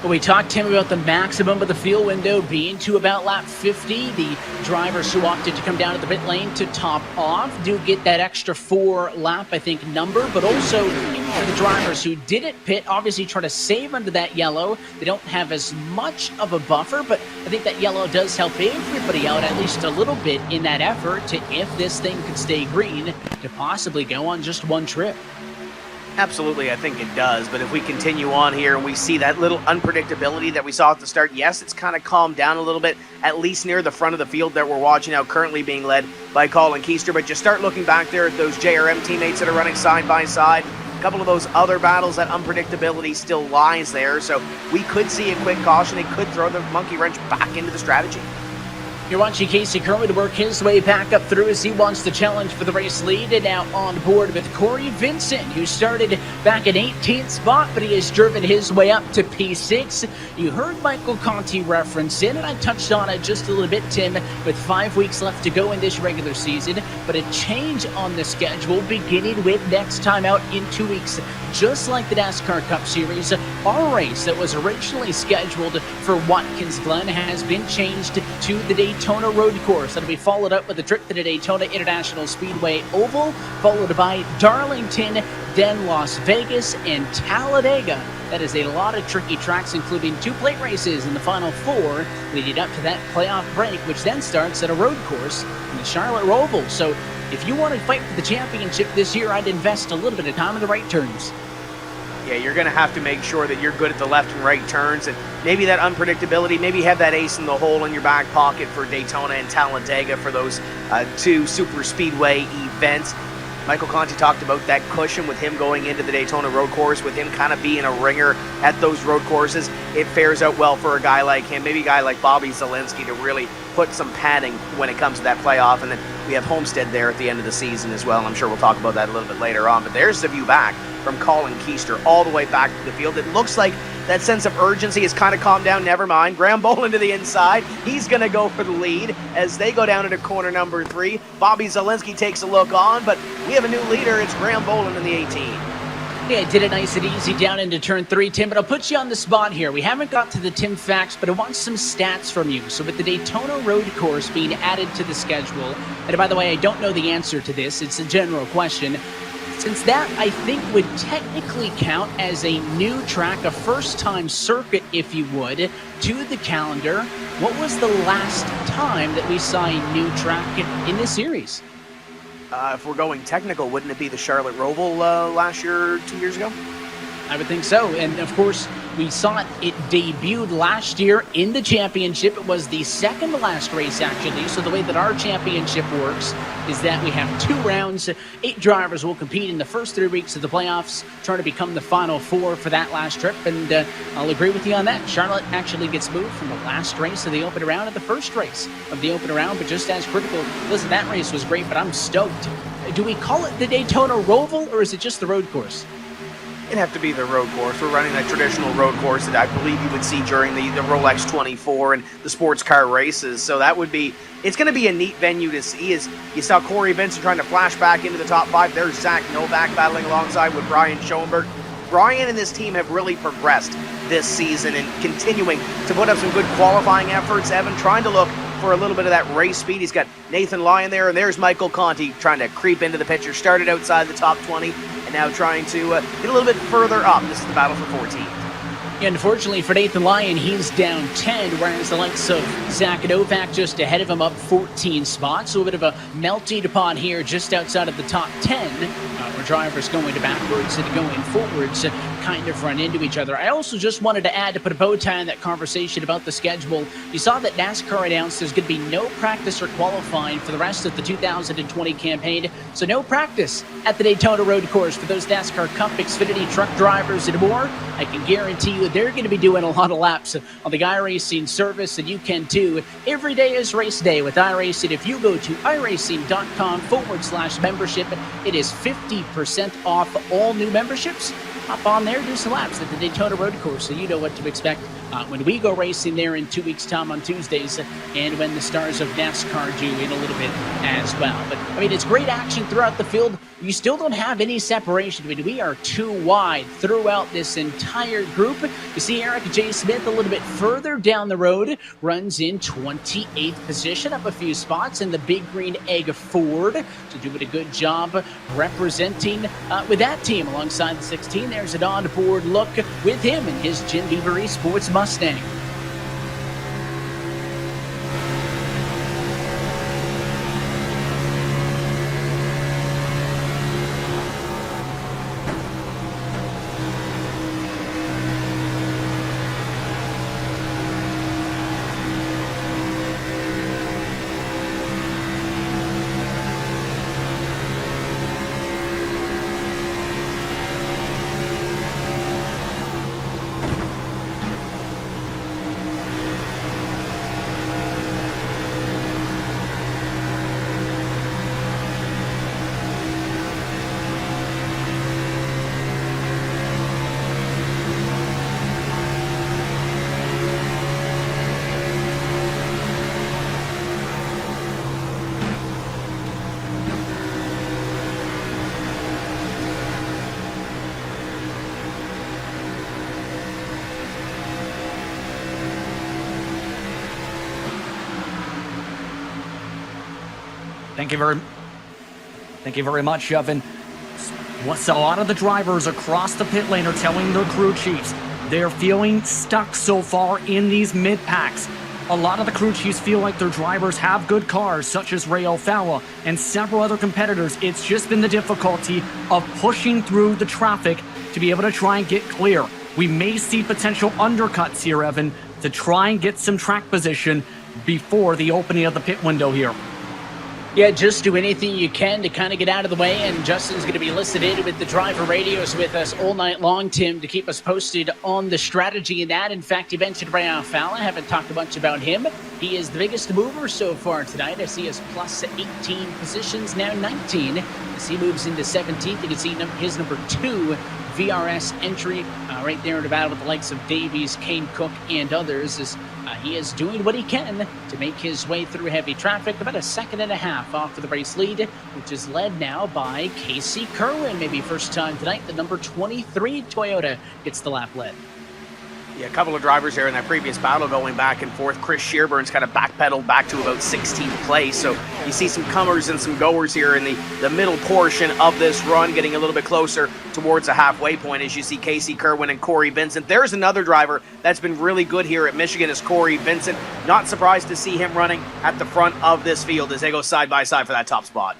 Well, we talked, Tim, about the maximum of the fuel window being to about lap 50. The drivers who opted to come down to the pit lane to top off do get that extra 4-lap, I think, number. But also, for the drivers who didn't pit, obviously try to save under that yellow. They don't have as much of a buffer, but I think that yellow does help everybody out at least a little bit in that effort to, if this thing could stay green, to possibly go on just one trip. Absolutely, I think it does. But if we continue on here and we see that little unpredictability that we saw at the start, yes, it's kind of calmed down a little bit, at least near the front of the field that we're watching now, currently being led by Colin Keister. But just start looking back there at those JRM teammates that are running side by side. A couple of those other battles, that unpredictability still lies there. So we could see a quick caution. It could throw the monkey wrench back into the strategy. You're watching Casey Kerwin work his way back up through as he wants to challenge for the race lead, and now on board with Corey Vincent, who started back at 18th spot, but he has driven his way up to P6. You heard Michael Conti reference it, and I touched on it just a little bit, Tim, with 5 weeks left to go in this regular season, but a change on the schedule beginning with next time out in 2 weeks. Just like the NASCAR Cup Series, our race that was originally scheduled for Watkins Glen has been changed to the Daytona Road Course. That'll be followed up with a trip to the Daytona International Speedway Oval, followed by Darlington, then Las Vegas, and Talladega. That is a lot of tricky tracks, including 2 plate races in the final 4, leading up to that playoff break, which then starts at a road course in the Charlotte Oval. So if you want to fight for the championship this year, I'd invest a little bit of time in the right turns. Yeah, you're going to have to make sure that you're good at the left and right turns, and maybe that unpredictability, maybe have that ace in the hole in your back pocket for Daytona and Talladega for those 2 super speedway events. Michael Conti talked about that cushion with him going into the Daytona road course, with him kind of being a ringer at those road courses. It fares out well for a guy like him, maybe a guy like Bobby Zielinski, to really put some padding when it comes to that playoff. And then we have Homestead there at the end of the season as well, and I'm sure we'll talk about that a little bit later on. But there's the view back from Colin Keister all the way back to the field. It looks like that sense of urgency has kind of calmed down. Never mind. Graham Boland to the inside. He's going to go for the lead as they go down into corner number 3. Bobby Zielinski takes a look on, but we have a new leader. It's Graham Boland in the 18. Yeah, did it nice and easy down into turn 3, Tim, but I'll put you on the spot here. We haven't got to the Tim facts, but I want some stats from you. So with the Daytona Road Course being added to the schedule, and by the way, I don't know the answer to this, it's a general question, since that, I think, would technically count as a new track, a first-time circuit, if you would, to the calendar, what was the last time that we saw a new track in this series? If we're going technical, wouldn't it be the Charlotte Roval last year or 2 years ago? I would think so. And of course, we saw it debuted last year in the championship. It was the second to last race, actually. So the way that our championship works is that we have 2 rounds. 8 drivers will compete in the first 3 weeks of the playoffs, trying to become the final 4 for that last trip. And I'll agree with you on that. Charlotte actually gets moved from the last race of the open round to the first race of the open round, but just as critical. Listen, that race was great, but I'm stoked. Do we call it the Daytona Roval, or is it just the road course? It'd have to be the road course. We're running that traditional road course that I believe you would see during the Rolex 24 and the sports car races. So that would be, it's going to be a neat venue to see. As you saw Corey Vincent trying to flash back into the top 5. There's Zach Novak battling alongside with Brian Schoenberg. Brian and his team have really progressed this season and continuing to put up some good qualifying efforts. Evan trying to look for a little bit of that race speed. He's got Nathan Lyon there, and there's Michael Conti trying to creep into the picture. Started outside the top 20, and now trying to get a little bit further up. This is the battle for 14. Unfortunately for Nathan Lyon, he's down 10, whereas the likes of Zach Novak just ahead of him up 14 spots. So a bit of a melting pot here just outside of the top 10, where drivers going to backwards and going forwards kind of run into each other. I also just wanted to add, to put a bow tie on that conversation about the schedule, you saw that NASCAR announced there's going to be no practice or qualifying for the rest of the 2020 campaign. So no practice at the Daytona Road Course for those NASCAR Cup, Xfinity, truck drivers, and more. I can guarantee you they're going to be doing a lot of laps on the iRacing service, and you can too. Every day is race day with iRacing. If you go to iRacing.com/membership, it is 50% off all new memberships. Hop on there, do some laps at the Daytona Road Course so you know what to expect when we go racing there in 2 weeks' time on Tuesdays, and when the stars of NASCAR do in a little bit as well. But, I mean, it's great action throughout the field. You still don't have any separation. I mean, we are 2 wide throughout this entire group. You see Eric J. Smith a little bit further down the road, runs in 28th position, up a few spots in the Big Green Egg Ford. So doing a good job representing with that team alongside the 16. There's an on-board look with him and his Jim Beaver Esports Mustang. Thank you very much, Evan. A lot of the drivers across the pit lane are telling their crew chiefs they're feeling stuck so far in these mid-packs. A lot of the crew chiefs feel like their drivers have good cars, such as Ray Alfala and several other competitors. It's just been the difficulty of pushing through the traffic to be able to try and get clear. We may see potential undercuts here, Evan, to try and get some track position before the opening of the pit window here. Yeah, just do anything you can to kind of get out of the way, and Justin's going to be listed in with the driver radios with us all night long, Tim, to keep us posted on the strategy in that. In fact, you mentioned Ray Alfala. I haven't talked much about him. He is the biggest mover so far tonight. I see us plus 18 positions, now 19. As he moves into 17th, you can see his number 2 VRS entry right there in the battle with the likes of Davies, Kane Cook, and others, as he is doing what he can to make his way through heavy traffic. About a second and a half off of the race lead, which is led now by Casey Kerwin. Maybe first time tonight, the number 23 Toyota gets the lap led. Yeah, a couple of drivers there in that previous battle going back and forth. Chris Shearburn's kind of backpedaled back to about 16th place. So you see some comers and some goers here in the middle portion of this run, getting a little bit closer towards the halfway point as you see Casey Kerwin and Corey Vincent. There's another driver that's been really good here at Michigan is Corey Vincent. Not surprised to see him running at the front of this field as they go side by side for that top spot.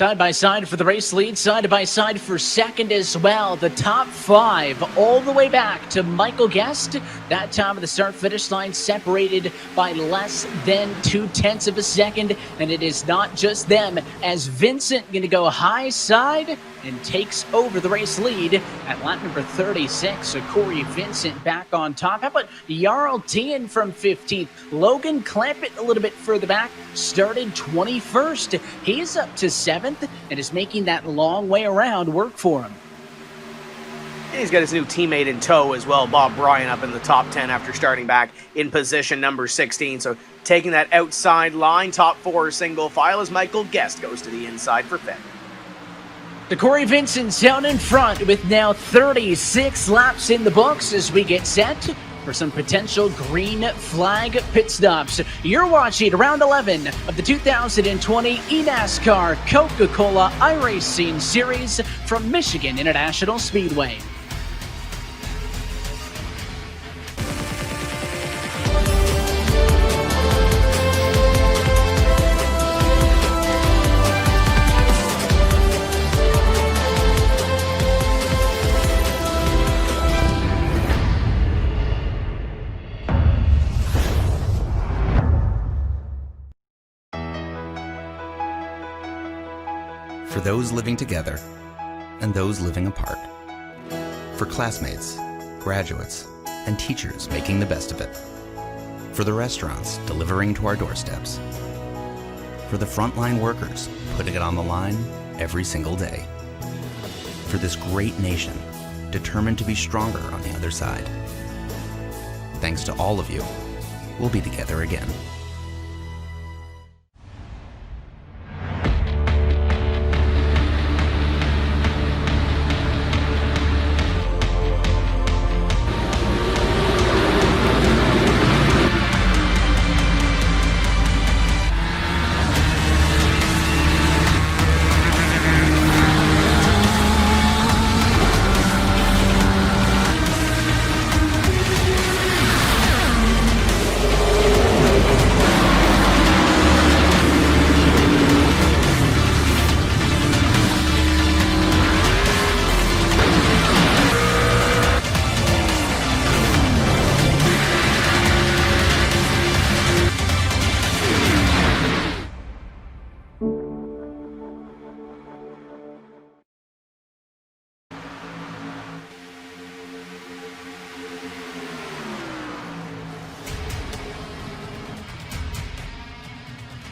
Side by side for the race lead, side by side for second as well. The top 5 all the way back to Michael Guest. That time of the start-finish line separated by less than 0.2 of a second. And it is not just them, as Vincent going to go high side and takes over the race lead at lap number 36. So Corey Vincent back on top. How about Jarl Tien from 15th? Logan Clampett a little bit further back, started 21st. He's up to 7th and is making that long way around work for him. And he's got his new teammate in tow as well, Bob Bryan, up in the top 10 after starting back in position number 16. So taking that outside line, top 4 single file as Michael Guest goes to the inside for 5th. The Corey Vincent's down in front with now 36 laps in the books as we get set for some potential green flag pit stops. You're watching round 11 of the 2020 eNASCAR Coca-Cola iRacing Series from Michigan International Speedway. For those living together and those living apart. For classmates, graduates, and teachers making the best of it. For the restaurants delivering to our doorsteps. For the frontline workers putting it on the line every single day. For this great nation determined to be stronger on the other side. Thanks to all of you, we'll be together again.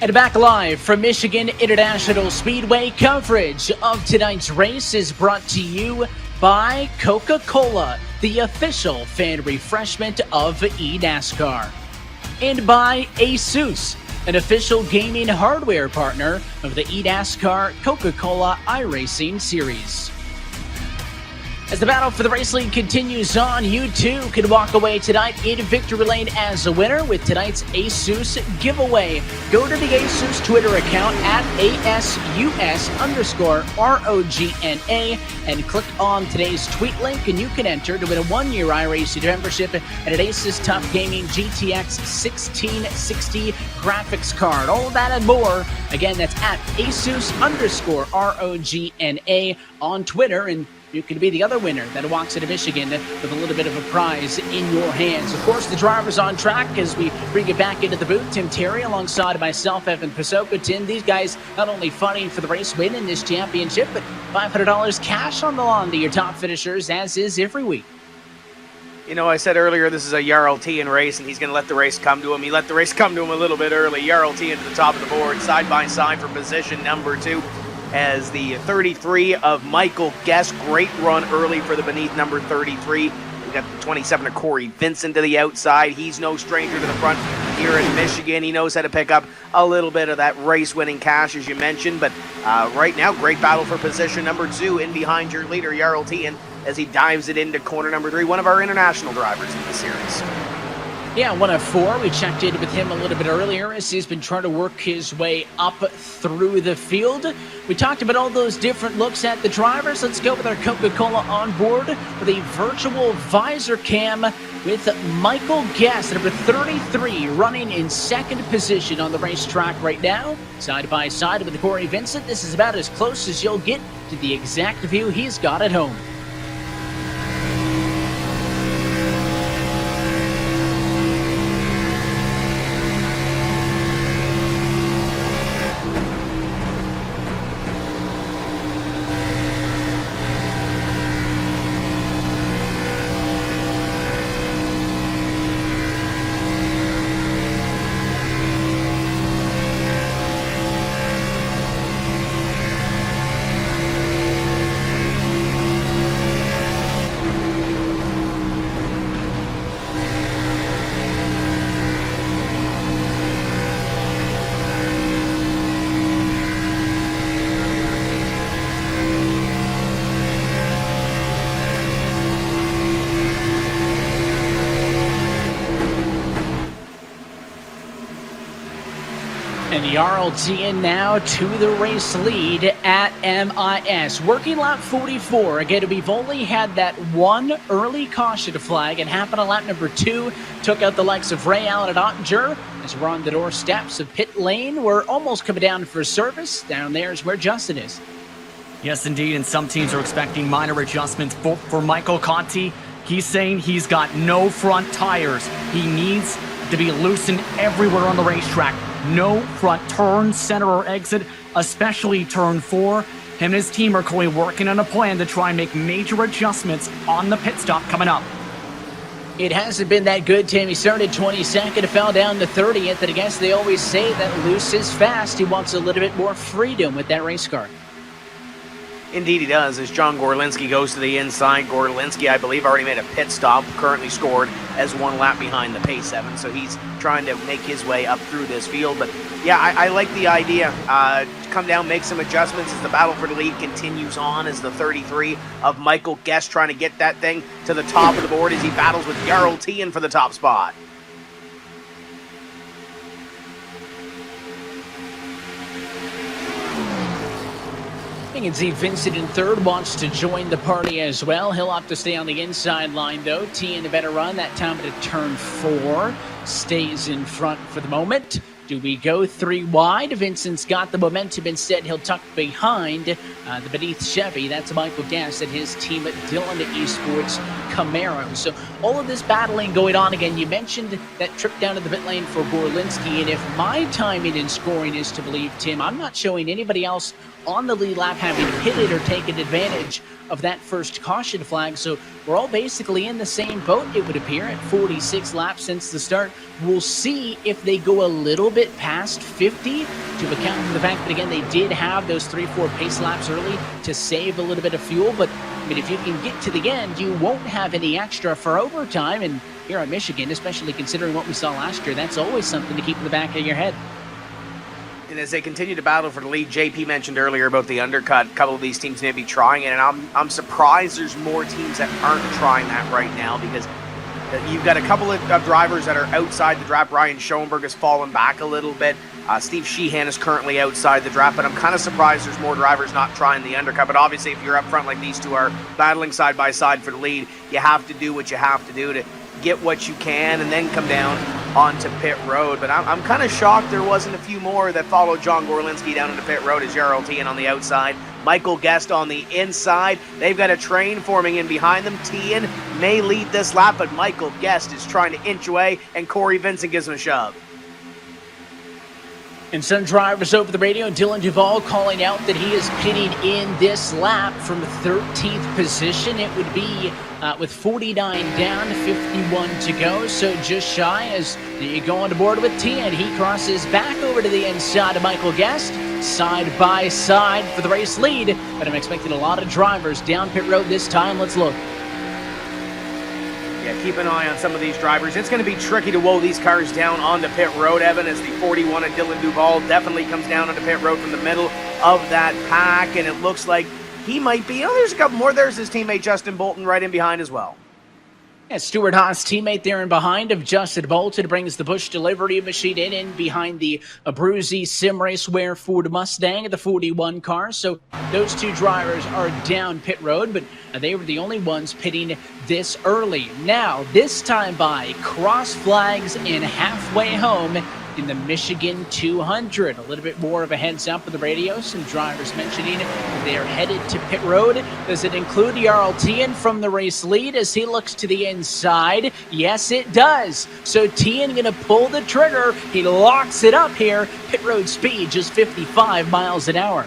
And back live from Michigan International Speedway, coverage of tonight's race is brought to you by Coca-Cola, the official fan refreshment of eNASCAR. And by Asus, an official gaming hardware partner of the eNASCAR Coca-Cola iRacing Series. As the battle for the race lead continues on, you too can walk away tonight in victory lane as a winner with tonight's Asus giveaway. Go to the Asus Twitter account at ASUS_ROGNA and click on today's tweet link, and you can enter to win a 1-year iRacing membership and an Asus Tough Gaming GTX 1660 graphics card. All of that and more. Again, that's at ASUS_ROGNA on Twitter, and you could be the other winner that walks into Michigan with a little bit of a prize in your hands. Of course, the driver's on track as we bring it back into the booth. Tim Terry alongside myself, Evan Pasoka. Tim, these guys not only fighting for the race win in this championship, but $500 cash on the lawn to your top finishers, as is every week. You know, I said earlier this is a Jarl Tien race, and he's going to let the race come to him. He let the race come to him a little bit early. Jarl Tien to the top of the board, side by side for position number 2. As the 33 of Michael Guest. Great run early for the beneath number 33. We got the 27 of Corey Vincent to the outside. He's no stranger to the front here in Michigan. He knows how to pick up a little bit of that race-winning cash, as you mentioned. But right now, great battle for position number 2 in behind your leader, Jarl Tien, as he dives it into corner number 3, one of our international drivers in the series. Yeah, 1 of 4. We checked in with him a little bit earlier as he's been trying to work his way up through the field. We talked about all those different looks at the drivers. Let's go with our Coca-Cola on board with a virtual visor cam with Michael Guest, number 33, running in second position on the racetrack right now. Side by side with Corey Vincent. This is about as close as you'll get to the exact view he's got at home. And the RLT in now to the race lead at MIS. Working lap 44. Again, we've only had that one early caution flag. It happened on lap number 2. Took out the likes of Ray Allen and Ottinger. As we're on the doorsteps of pit lane, we're almost coming down for service. Down there is where Justin is. Yes, indeed, and some teams are expecting minor adjustments for Michael Conti. He's saying he's got no front tires. He needs to be loosened everywhere on the racetrack. No front turn, center, or exit, especially turn 4. Him and his team are currently working on a plan to try and make major adjustments on the pit stop coming up. It hasn't been that good, Tim. He started 22nd, fell down to 30th, and I guess they always say that loose is fast. He wants a little bit more freedom with that race car. Indeed he does, as John Gorlinski goes to the inside. Gorlinski, I believe, already made a pit stop, currently scored as 1 lap behind the pace 7, so he's trying to make his way up through this field. But yeah, I like the idea. Come down, make some adjustments as the battle for the lead continues on, as the 33 of Michael Guest trying to get that thing to the top of the board as he battles with Jarl Tien for the top spot. You can see Vincent in third wants to join the party as well. He'll opt to stay on the inside line, though. Tien the better run, that time at turn 4. Stays in front for the moment. Do we go 3 wide? Vincent's got the momentum. Instead, he'll tuck behind the beneath Chevy. That's Michael Guest and his team at Dillon Esports Camaro. So all of this battling going on again. You mentioned that trip down to the pit lane for Gorlinski, and if my timing and scoring is to believe, Tim, I'm not showing anybody else on the lead lap having pitted or taken advantage of that first caution flag. So we're all basically in the same boat, it would appear, at 46 laps since the start. We'll see if they go a little bit past 50 to account for the fact that, again, they did have those 3-4 pace laps early to save a little bit of fuel. But I mean, if you can get to the end, you won't have any extra for overtime. And here at Michigan, especially considering what we saw last year, that's always something to keep in the back of your head. And as they continue to battle for the lead, JP mentioned earlier about the undercut. A couple of these teams may be trying it, and I'm surprised there's more teams that aren't trying that right now, because you've got a couple of drivers that are outside the draft. Ryan Schoenberg has fallen back a little bit. Steve Sheehan is currently outside the draft, but I'm kind of surprised there's more drivers not trying the undercut. But obviously, if you're up front like these two are battling side by side for the lead, you have to do what you have to do to get what you can and then come down onto pit road. But I'm kind of shocked there wasn't a few more that followed John Gorlinski down into pit road, as Jarl Tien on the outside, Michael Guest on the inside. They've got a train forming in behind them. Tien may lead this lap, but Michael Guest is trying to inch away, and Corey Vincent gives him a shove. And some drivers over the radio, Dylan Duvall calling out that he is pitting in this lap from 13th position. It would be with 49 down, 51 to go. So just shy as you go on board with Tien. He crosses back over to the inside of Michael Guest, side by side for the race lead. But I'm expecting a lot of drivers down pit road this time. Let's look. Yeah, keep an eye on some of these drivers. It's going to be tricky to woe these cars down onto pit road, Evan, as the 41 of Dylan Duvall definitely comes down onto pit road from the middle of that pack, and it looks like he might be, there's a couple more. There's his teammate Justin Bolton right in behind as well. Yeah, Stuart Haas, teammate there in behind of Justin Bolton, brings the Bush delivery machine in behind the Abruzzi Sim Raceware Ford Mustang, the 41 car. So those two drivers are down pit road, but they were the only ones pitting this early. Now, this time by cross flags in halfway home in the Michigan 200. A little bit more of a heads up on the radio. Some drivers mentioning they're headed to pit road. Does it include Jarl Tien from the race lead as he looks to the inside? Yes, it does. So Tien going to pull the trigger. He locks it up here. Pit road speed just 55 miles an hour.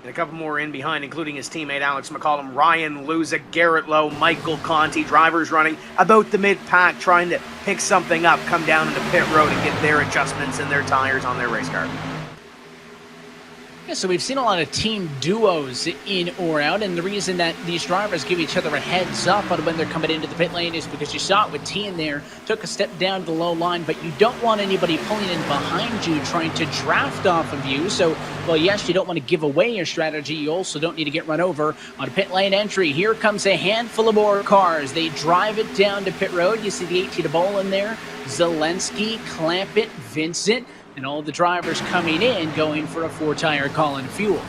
And a couple more in behind, including his teammate Alex Mccallum, Ryan Luzic, Garrett Lowe, Michael Conti. Drivers running about the mid-pack, trying to pick something up, come down into pit road and get their adjustments in their tires on their race car. Yeah, so we've seen a lot of team duos in or out, and the reason that these drivers give each other a heads up on when they're coming into the pit lane is because you saw it with Tien there, took a step down to the low line, but you don't want anybody pulling in behind you trying to draft off of you. So, well, yes, you don't want to give away your strategy. You also don't need to get run over on a pit lane entry. Here comes a handful of more cars. They drive it down to pit road. You see the 18 Duvall in there, Zelensky, Clampett, Vincent, and all the drivers coming in going for a 4-tire call in fuel.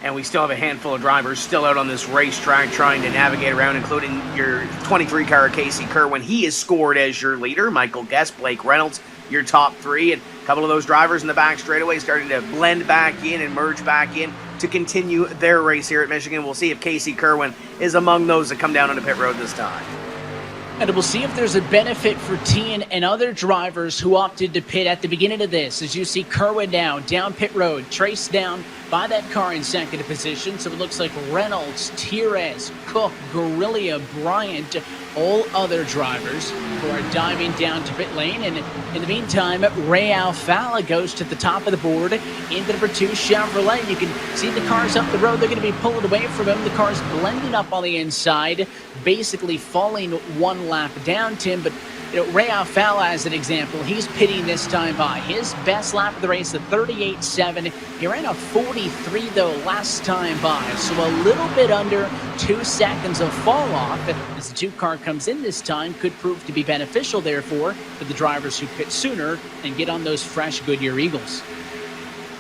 And we still have a handful of drivers still out on this racetrack trying to navigate around, including your 23-car Casey Kerwin. He is scored as your leader. Michael Guest, Blake Reynolds, your top three. And a couple of those drivers in the back straightaway starting to blend back in and merge back in to continue their race here at Michigan. We'll see if Casey Kerwin is among those that come down onto pit road this time. And we'll see if there's a benefit for Tien and other drivers who opted to pit at the beginning of this. As you see Kerwin now down pit road, traced down by that car in second position. So it looks like Reynolds, Tires, Cook, Guerrilla, Bryant, all other drivers who are diving down to pit lane. And in the meantime, Ray Alfala goes to the top of the board into number 2 Chevrolet. You can see the cars up the road. They're going to be pulled away from him. The car's blending up on the inside, basically falling one lap down, Tim. But Ray Alfala, as an example, he's pitting this time by. His best lap of the race, the 38.7. He ran a 43, though, last time by. So a little bit under 2 seconds of fall off as the 2 car comes in this time could prove to be beneficial, therefore, for the drivers who pit sooner and get on those fresh Goodyear Eagles.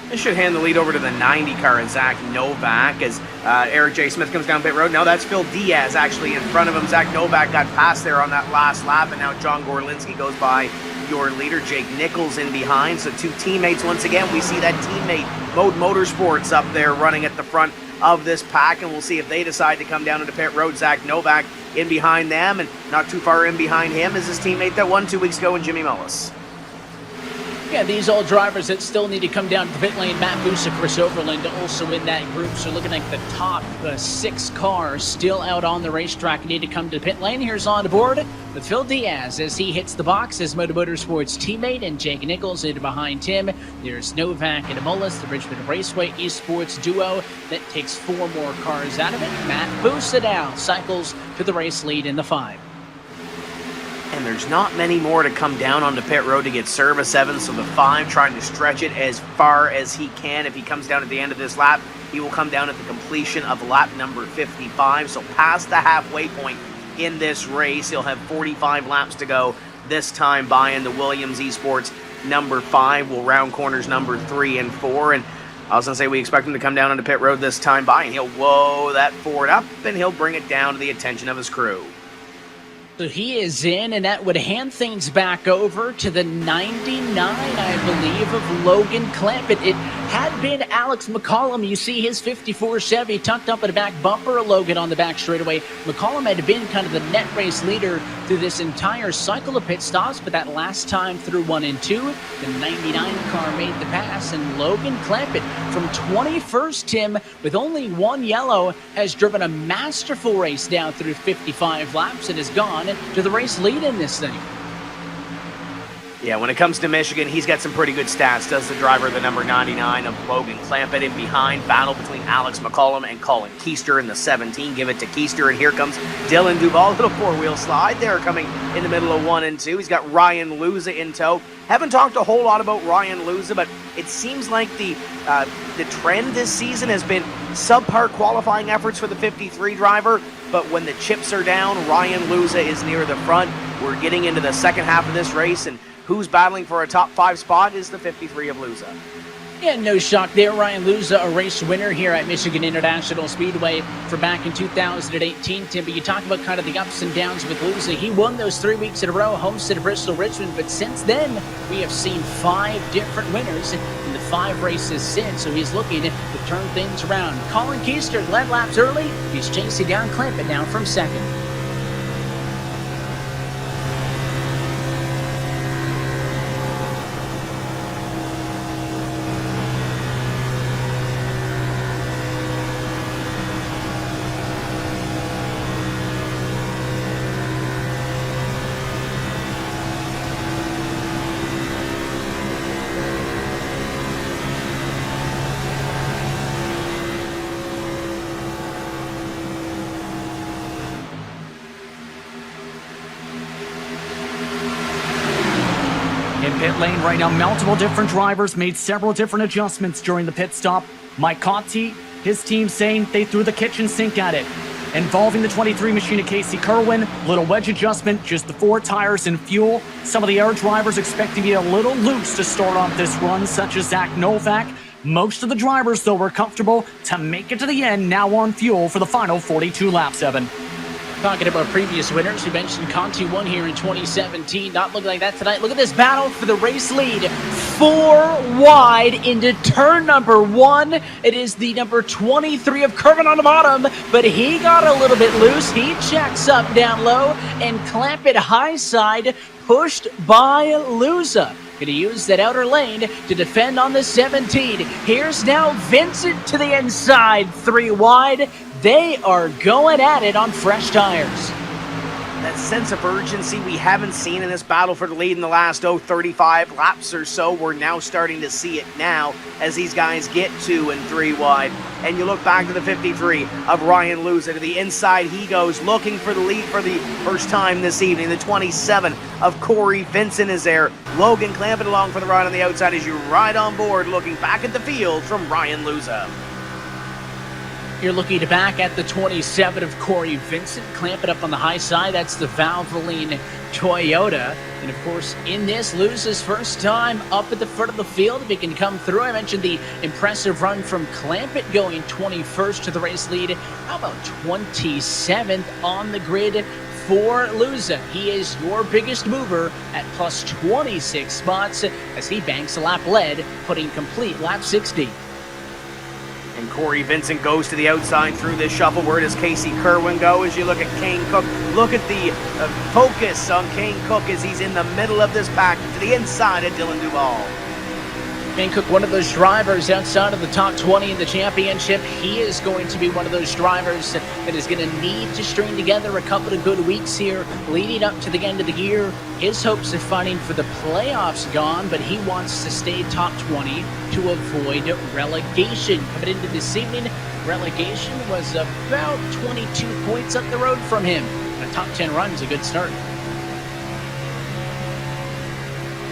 This should hand the lead over to the 90 car and Zach Novak as Eric J. Smith comes down pit road. Now that's Phil Diaz actually in front of him. Zach Novak got past there on that last lap, and now John Gorlinski goes by your leader. Jake Nichols in behind. So 2 teammates once again. We see that teammate Mode Motorsports up there running at the front of this pack, and we'll see if they decide to come down into pit road. Zach Novak in behind them, and not too far in behind him is his teammate that won 2 weeks ago in Jimmy Mullis. Yeah, these all drivers that still need to come down to the pit lane. Matt Busa, Chris Overland also in that group. So looking like the top 6 cars still out on the racetrack need to come to the pit lane. Here's on board with Phil Diaz as he hits the box as Moto Motorsports teammate, and Jake Nichols in behind him. There's Novak and Mullis, the Richmond Raceway Esports duo that takes 4 more cars out of it. Matt Busa now cycles to the race lead in the 5. And there's not many more to come down onto pit road to get service, Evan, so the 5 trying to stretch it as far as he can. If he comes down at the end of this lap, he will come down at the completion of lap number 55, so past the halfway point in this race. He'll have 45 laps to go this time by, in the Williams Esports number 5 will round corners number 3 and 4, and I was going to say we expect him to come down onto pit road this time by, and he'll whoa that Ford up, and he'll bring it down to the attention of his crew. So he is in, and that would hand things back over to the 99, I believe, of Logan Clampett. It had been Alex Mccallum. You see his 54 Chevy tucked up in the back bumper of Logan on the back straightaway. Mccallum had been kind of the net race leader through this entire cycle of pit stops, but that last time through 1 and 2, the 99 car made the pass, and Logan Clampett from 21st, Tim, with only 1 yellow, has driven a masterful race down through 55 laps and has gone to the race lead in this thing. Yeah, when it comes to Michigan, he's got some pretty good stats. Does the driver, the number 99 of Logan Clampett in behind. Battle between Alex Mccallum and Colin Keister in the 17. Give it to Keister, and here comes Dylan Duvall. Little four-wheel slide there coming in the middle of 1 and 2. He's got Ryan Luza in tow. Haven't talked a whole lot about Ryan Luza, but it seems like the trend this season has been subpar qualifying efforts for the 53 driver, but when the chips are down, Ryan Luza is near the front. We're getting into the second half of this race, and who's battling for a top 5 spot is the 53 of Luza. Yeah, no shock there. Ryan Luza, a race winner here at Michigan International Speedway for back in 2018. Tim, but you talk about kind of the ups and downs with Luza. He won those 3 weeks in a row, Homestead, Bristol, Richmond, but since then, we have seen 5 different winners in the 5 races since, so he's looking to turn things around. Colin Keister led laps early. He's chasing down Clampett now from second. In pit lane right now, multiple different drivers made several different adjustments during the pit stop. Mike Conti, his team saying they threw the kitchen sink at it. Involving the 23 machine of Casey Kerwin, little wedge adjustment, just the 4 tires and fuel. Some of the air drivers expect to be a little loose to start off this run, such as Zach Novak. Most of the drivers, though, were comfortable to make it to the end, now on fuel for the final 42 laps, Evan. Talking about previous winners, we mentioned Conti won here in 2017. Not looking like that tonight. Look at this battle for the race lead. 4 wide into turn number 1. It is the number 23 of Kerwin on the bottom, but he got a little bit loose. He checks up down low, and Clampett high side pushed by Luza. Going to use that outer lane to defend on the 17. Here's now Vincent to the inside, 3 wide. They are going at it on fresh tires. That sense of urgency we haven't seen in this battle for the lead in the last 35 laps or so. We're now starting to see it now as these guys get 2 and 3 wide. And you look back to the 53 of Ryan Luza. To the inside he goes, looking for the lead for the first time this evening. The 27 of Corey Vincent is there. Logan Clampett along for the ride on the outside as you ride on board, looking back at the field from Ryan Luza. You're looking back at the 27 of Corey Vincent. Clamp it up on the high side. That's the Valvoline Toyota. And of course, in this, Luza's first time up at the front of the field. If he can come through, I mentioned the impressive run from Clampett going 21st to the race lead. How about 27th on the grid for Luza? He is your biggest mover at plus 26 spots as he banks a lap lead, putting complete lap 60. And Corey Vincent goes to the outside through this shuffle. Where does Casey Kerwin go as you look at Kane Cook? Look at the focus on Kane Cook as he's in the middle of this pack to the inside of Dylan Duvall. Kane Cook, one of those drivers outside of the top 20 in the championship. He is going to be one of those drivers that is going to need to string together a couple of good weeks here leading up to the end of the year. His hopes of fighting for the playoffs gone, but he wants to stay top 20 to avoid relegation. Coming into this evening, relegation was about 22 points up the road from him. A top 10 run is a good start.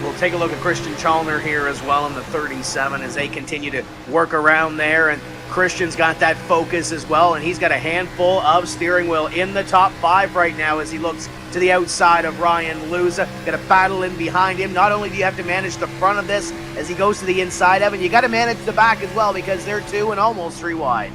We'll take a look at Christian Chalner here as well in the 37 as they continue to work around there. And Christian's got that focus as well, and he's got a handful of steering wheel in the top 5 right now as he looks to the outside of Ryan Luza. Got a battle in behind him. Not only do you have to manage the front of this as he goes to the inside of it, you got to manage the back as well because they're 2 and almost 3 wide.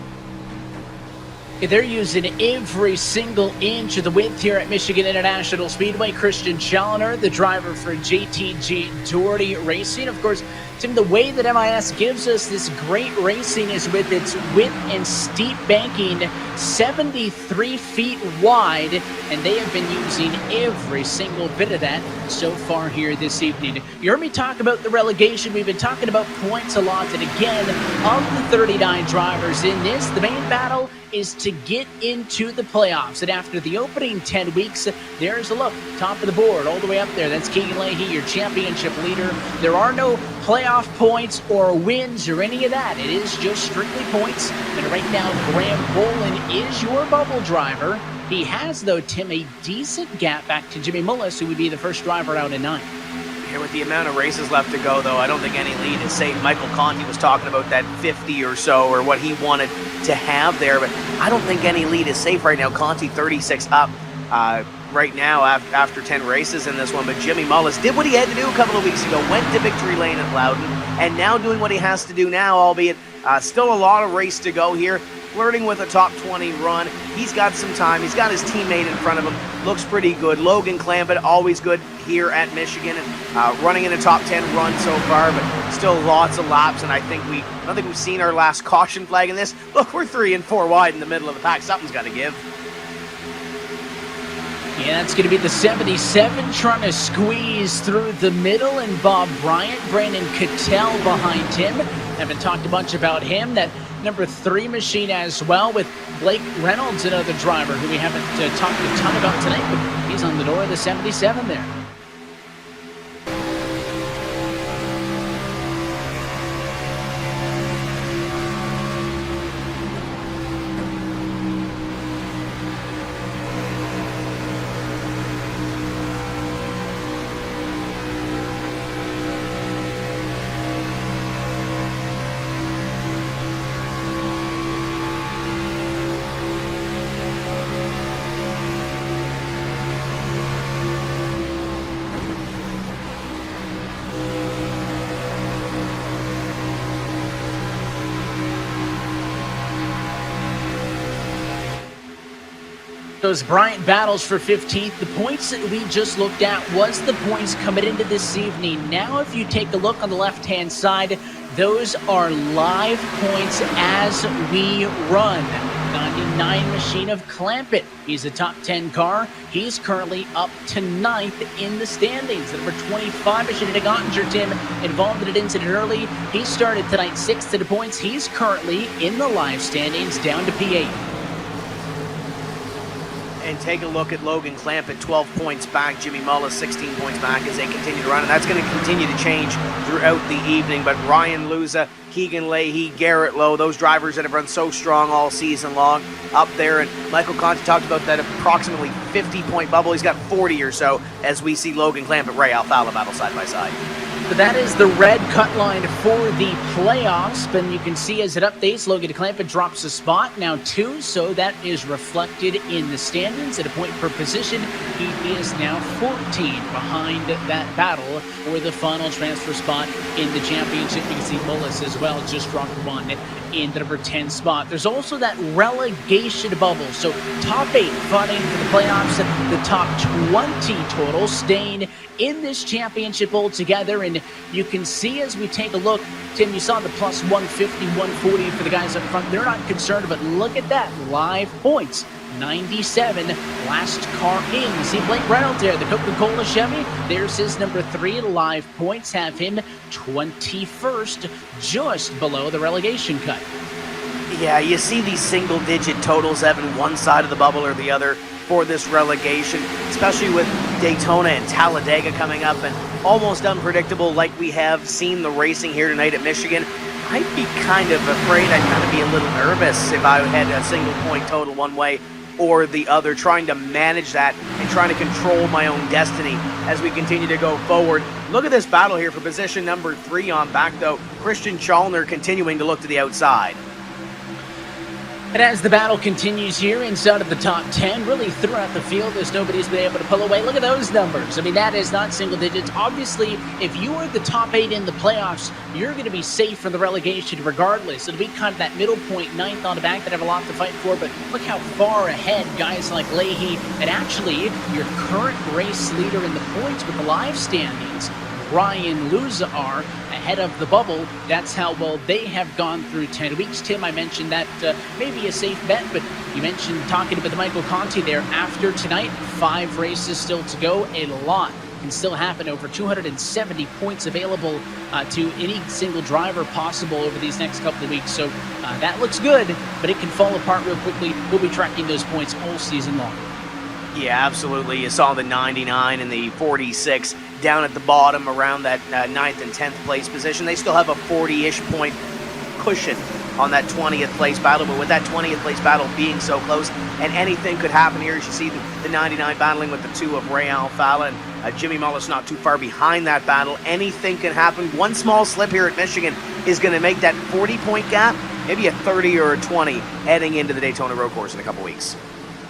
They're using every single inch of the width here at Michigan International Speedway. Christian Chalner, the driver for JTG Doherty Racing. Of course, Tim, the way that MIS gives us this great racing is with its width and steep banking, 73 feet wide, and they have been using every single bit of that so far here this evening. You heard me talk about the relegation. We've been talking about points allotted again. Of the 39 drivers in this, the main battle is to get into the playoffs. And after the opening 10 weeks, there's a look, top of the board, all the way up there. That's Keegan Leahy, your championship leader. There are no playoff points or wins or any of that. It is just strictly points. And right now, Graham Boland is your bubble driver. He has, though, Tim, a decent gap back to Jimmy Mullis, who would be the first driver out in 9. Here with the amount of races left to go, though, I don't think any lead is safe. Michael Conti was talking about that 50 or so, or what he wanted to have there, but I don't think any lead is safe right now. Conti 36 up right now after 10 races in this one, but Jimmy Mullis did what he had to do a couple of weeks ago, went to victory lane at Loudon, and now doing what he has to do now, albeit still a lot of race to go here. Flirting with a top 20 run. He's got some time. He's got his teammate in front of him. Looks pretty good. Logan Clampett, always good here at Michigan, and running in a top 10 run so far, but still lots of laps, and I don't think we've seen our last caution flag in this. Look, we're 3 and 4 wide in the middle of the pack. Something's got to give. Yeah, it's going to be the 77 trying to squeeze through the middle, and Bob Bryant, Brandon Cattell behind him. Haven't talked a bunch about him. That number 3 machine as well, with Blake Reynolds, another driver who we haven't talked a ton about tonight, but he's on the door of the 77 there. Those Bryant battles for 15th. The points that we just looked at was the points coming into this evening. Now, if you take a look on the left-hand side, those are live points as we run. 99 machine of Clampett. He's a top 10 car. He's currently up to 9th in the standings. The number 25 machine of Ottinger, Tim, involved in an incident early. He started tonight 6th to the points. He's currently in the live standings, down to P8. And take a look at Logan Clampett, 12 points back. Jimmy Mullis, 16 points back as they continue to run. And that's going to continue to change throughout the evening. But Ryan Luza, Keegan Leahy, Garrett Lowe, those drivers that have run so strong all season long up there. And Michael Conti talked about that approximately 50-point bubble. He's got 40 or so as we see Logan Clampett, Ray Alfala battle side by side. But that is the red cut line for the playoffs, and you can see as it updates, Logan Clampett drops a spot, now 2, so that is reflected in the standings. At a point per position, he is now 14 behind that battle for the final transfer spot in the championship. You can see Mullis as well just dropped 1 in the number 10 spot. There's also that relegation bubble, so top 8 fighting for the playoffs, the top 20 total staying in this championship altogether. And you can see as we take a look, Tim, you saw the plus 150, 140 for the guys up front. They're not concerned, but look at that, live points. 97, last car in. You see Blake Reynolds there, the Coca-Cola Chevy. There's his number 3. Live points have him 21st, just below the relegation cut. Yeah, you see these single-digit totals, Evan, one side of the bubble or the other for this relegation, especially with Daytona and Talladega coming up and almost unpredictable like we have seen the racing here tonight at Michigan. I'd be kind of afraid, I'd kind of be a little nervous if I had a single-point total one way or the other, trying to manage that and trying to control my own destiny as we continue to go forward. Look at this battle here for position number 3 on back, though. Christian Chalner continuing to look to the outside. And as the battle continues here inside of the top 10, really throughout the field, there's nobody's been able to pull away. Look at those numbers. I mean, that is not single digits. Obviously, if you are the top 8 in the playoffs, you're going to be safe from the relegation regardless. It'll be kind of that middle point, 9th on the back that have a lot to fight for. But look how far ahead guys like Leahy and actually your current race leader in the points with the live standings, Ryan Luza are ahead of the bubble. That's how well they have gone through 10 weeks. Tim, I mentioned that maybe a safe bet, but you mentioned talking about the Michael Conti there after tonight. 5 races still to go. A lot can still happen. Over 270 points available to any single driver possible over these next couple of weeks. So that looks good, but it can fall apart real quickly. We'll be tracking those points all season long. Yeah, absolutely. You saw the 99 and the 46 down at the bottom around that 9th and 10th place position. They still have a 40-ish point cushion on that 20th place battle, but with that 20th place battle being so close, and anything could happen here, as you see the 99 battling with the 2 of Ray Alfala, and Jimmy Mullis not too far behind that battle. Anything can happen. One small slip here at Michigan is going to make that 40-point gap maybe a 30 or a 20 heading into the Daytona Road Course in a couple weeks.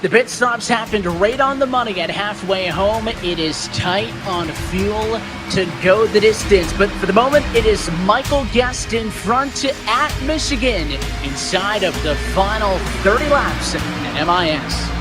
The pit stops happened right on the money at halfway home. It is tight on fuel to go the distance, but for the moment, it is Michael Guest in front at Michigan inside of the final 30 laps at MIS.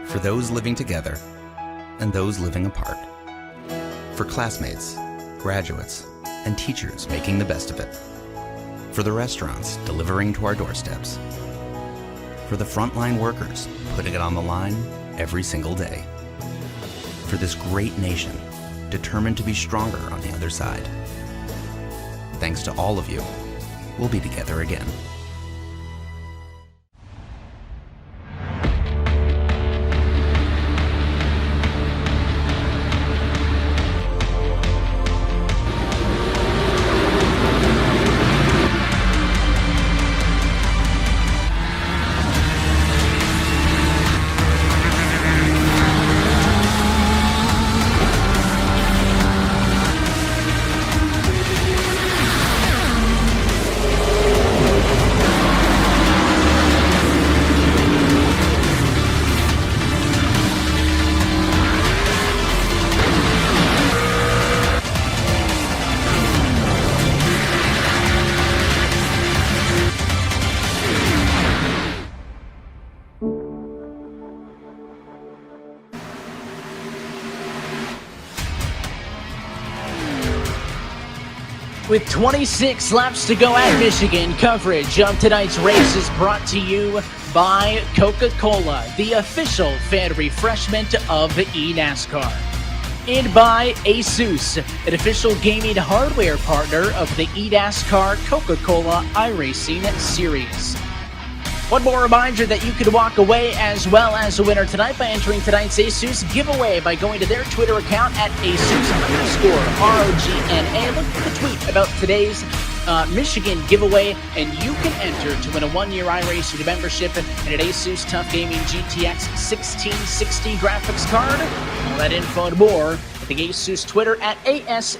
For those living together and those living apart. For classmates, graduates, and teachers making the best of it. For the restaurants delivering to our doorsteps. For the frontline workers putting it on the line every single day. For this great nation determined to be stronger on the other side. Thanks to all of you, we'll be together again. With 26 laps to go at Michigan, coverage of tonight's race is brought to you by Coca-Cola, the official fan refreshment of eNASCAR. And by Asus, an official gaming hardware partner of the eNASCAR Coca-Cola iRacing series. One more reminder that you can walk away as well as a winner tonight by entering tonight's Asus Giveaway by going to their Twitter account at Asus_ROGNA. Look for the tweet about today's Michigan giveaway, and you can enter to win a 1-year iRacing membership and an Asus Tough Gaming GTX 1660 graphics card. All that info and more at the Asus Twitter at ASUS_ROGNA.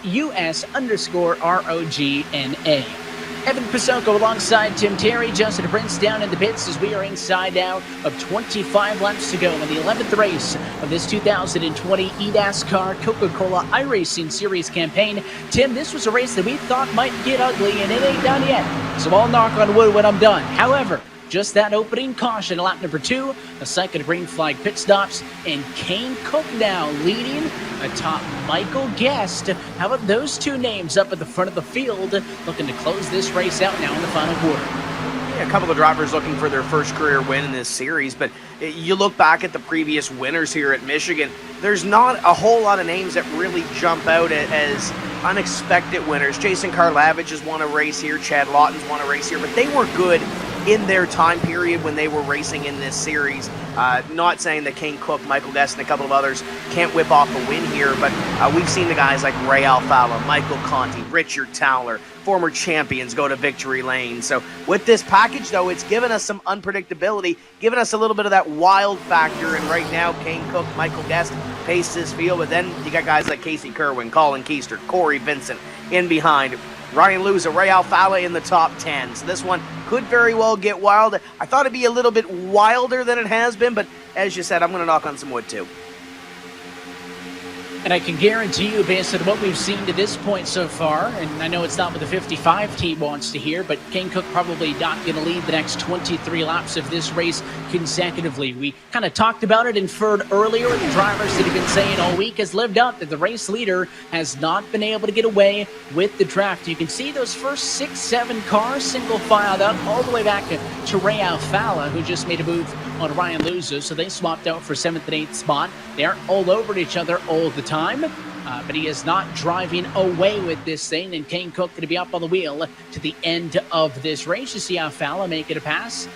Evan Pasoko alongside Tim Terry, Justin Prince down in the pits as we are inside now of 25 laps to go in the 11th race of this 2020 eNASCAR Coca-Cola iRacing Series campaign. Tim, this was a race that we thought might get ugly, and it ain't done yet, so I'll knock on wood when I'm done. However, just that opening caution, lap number 2, a second green flag pit stops, and Kane Cook now leading atop Michael Guest. How about those two names up at the front of the field, looking to close this race out now in the final quarter? Yeah, a couple of drivers looking for their first career win in this series, but you look back at the previous winners here at Michigan, there's not a whole lot of names that really jump out as unexpected winners. Jason Karlavich has won a race here, Chad Lawton's won a race here, but they were good in their time period when they were racing in this series. Not saying that Kane Cook, Michael Guest, and a couple of others can't whip off a win here, but we've seen the guys like Ray Alfala, Michael Conti, Richard Towler, former champions go to victory lane. So with this package, though, it's given us some unpredictability, given us a little bit of that wild factor, and right now, Kane Cook, Michael Guest, pace this field, but then you got guys like Casey Kerwin, Colin Keister, Corey Vincent in behind. Ryan Luza, Ray Alfala in the top 10. So this one could very well get wild. I thought it'd be a little bit wilder than it has been, but as you said, I'm going to knock on some wood too. And I can guarantee you, based on what we've seen to this point so far, and I know it's not what the 55 team wants to hear, but Kane Cook probably not going to lead the next 23 laps of this race consecutively. We kind of talked about it, inferred earlier. The drivers that have been saying all week has lived up that the race leader has not been able to get away with the draft. You can see those first 6-7 cars single filed out all the way back to Ray Alfala, who just made a move on Ryan Luza, so they swapped out for 7th and 8th spot. They aren't all over each other all the time, but he is not driving away with this thing, and Kane Cook going to be up on the wheel to the end of this race. You see Alfala make it a pass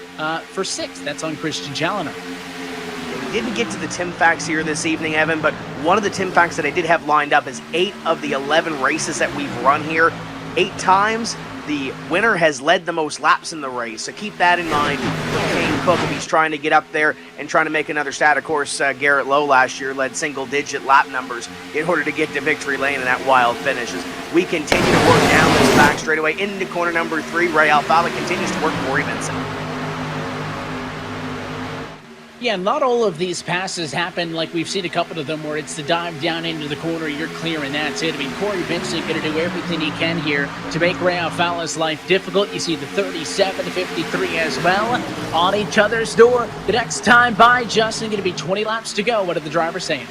for 6th. That's on Christian Challoner. We didn't get to the Tim facts here this evening, Evan, but one of the Tim facts that I did have lined up is 8 of the 11 races that we've run here, 8 times the winner has led the most laps in the race. So keep that in mind. Kane Cook, if he's trying to get up there and trying to make another stat. Of course, Garrett Lowe last year led single-digit lap numbers in order to get to victory lane in that wild finish. As we continue to work down this back straightaway into corner number 3, Ray Alfala continues to work Corey Vincent. Yeah, not all of these passes happen like we've seen a couple of them where it's the dive down into the corner, you're clear, and that's it. I mean, Corey Vincent going to do everything he can here to make Ray Alfala's life difficult. You see the 37 to 53 as well on each other's door. The next time by, Justin, going to be 20 laps to go. What are the drivers saying?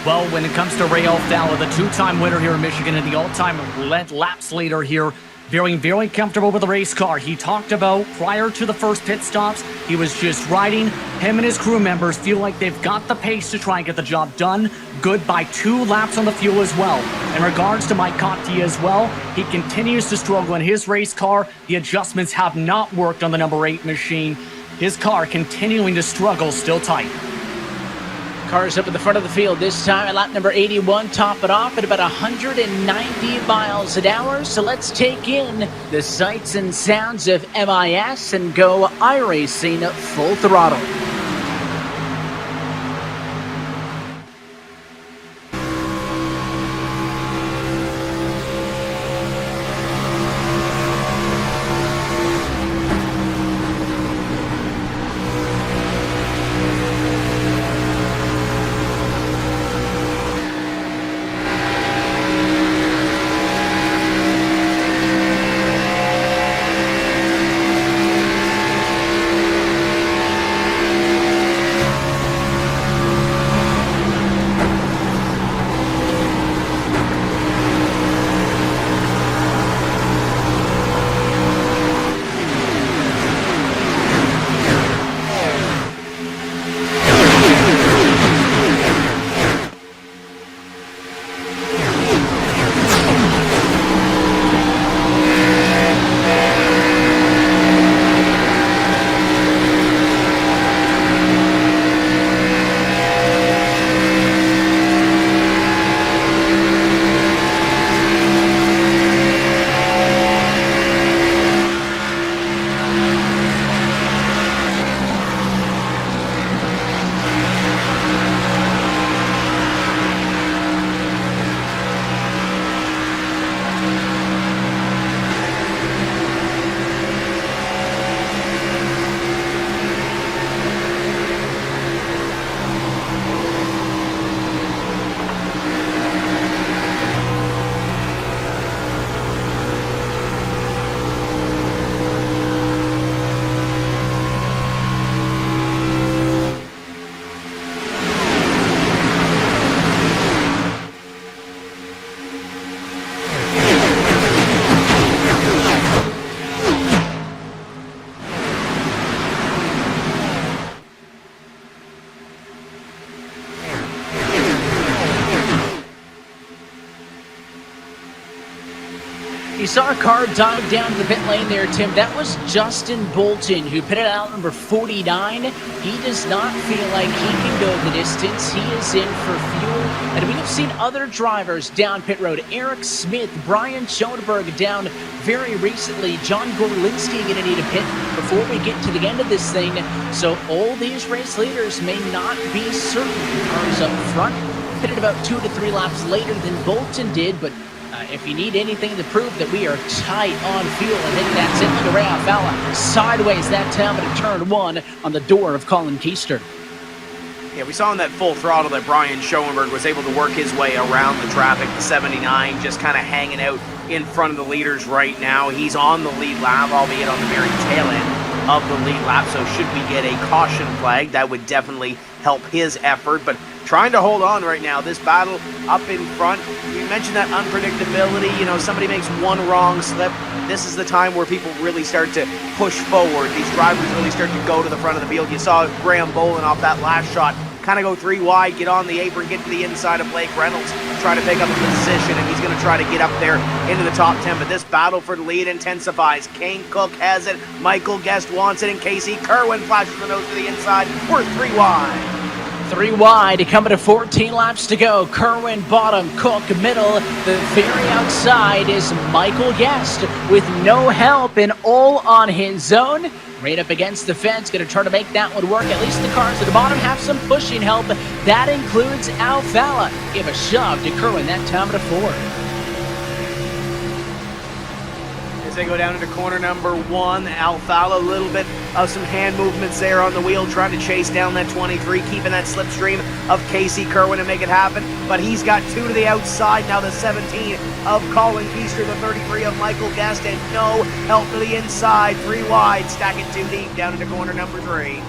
Well, when it comes to Ray Alfala, the 2-time winner here in Michigan and the all-time laps leader here, feeling very comfortable with the race car. He talked about prior to the first pit stops, he was just riding. Him and his crew members feel like they've got the pace to try and get the job done. Good by 2 laps on the fuel as well. In regards to Mike Cotti as well, he continues to struggle in his race car. The adjustments have not worked on the number 8 machine. His car continuing to struggle, still tight. Cars up at the front of the field this time at lap number 81, top it off at about 190 miles an hour. So let's take in the sights and sounds of MIS and go iRacing full throttle. You saw a car dive down to the pit lane there, Tim. That was Justin Bolton, who pitted out number 49. He does not feel like he can go the distance. He is in for fuel. And we have seen other drivers down pit road. Eric Smith, Brian Schoenberg down very recently. John Gorlinski going to need a pit before we get to the end of this thing. So all these race leaders may not be certain. Cars up front pitted about 2 to 3 laps later than Bolton did, but if you need anything to prove that we are tight on fuel, I think that's it. Look at Ray Alfala sideways that time at turn 1 on the door of Colin Keister. Yeah, we saw in that full throttle that Brian Schoenberg was able to work his way around the traffic. The 79 just kind of hanging out in front of the leaders right now. He's on the lead lap, albeit on the very tail end of the lead lap. So should we get a caution flag, that would definitely help his effort. But trying to hold on right now. This battle up in front. You mentioned that unpredictability. You know, somebody makes one wrong slip. This is the time where people really start to push forward. These drivers really start to go to the front of the field. You saw Graham Boland off that last shot kind of go 3 wide, get on the apron, get to the inside of Blake Reynolds, try to pick up a position, and he's going to try to get up there into the top 10. But this battle for the lead intensifies. Kane Cook has it, Michael Guest wants it, and Casey Kerwin flashes the nose to the inside. We're 3 wide. 3 wide, coming to 14 laps to go. Kerwin bottom, Cook middle. The very outside is Michael Guest with no help and all on his own. Right up against the fence, going to try to make that one work. At least the cars at the bottom have some pushing help. That includes Alfala. Give a shove to Kerwin that time at a 4. As they go down into corner number 1, Alfala, a little bit of some hand movements there on the wheel, trying to chase down that 23, keeping that slipstream of Casey Kerwin to make it happen. But he's got 2 to the outside now, the 17 of Colin Keister, the 33 of Michael Guest, and no help to the inside. 3 wide, stack it 2 deep down into corner number 3.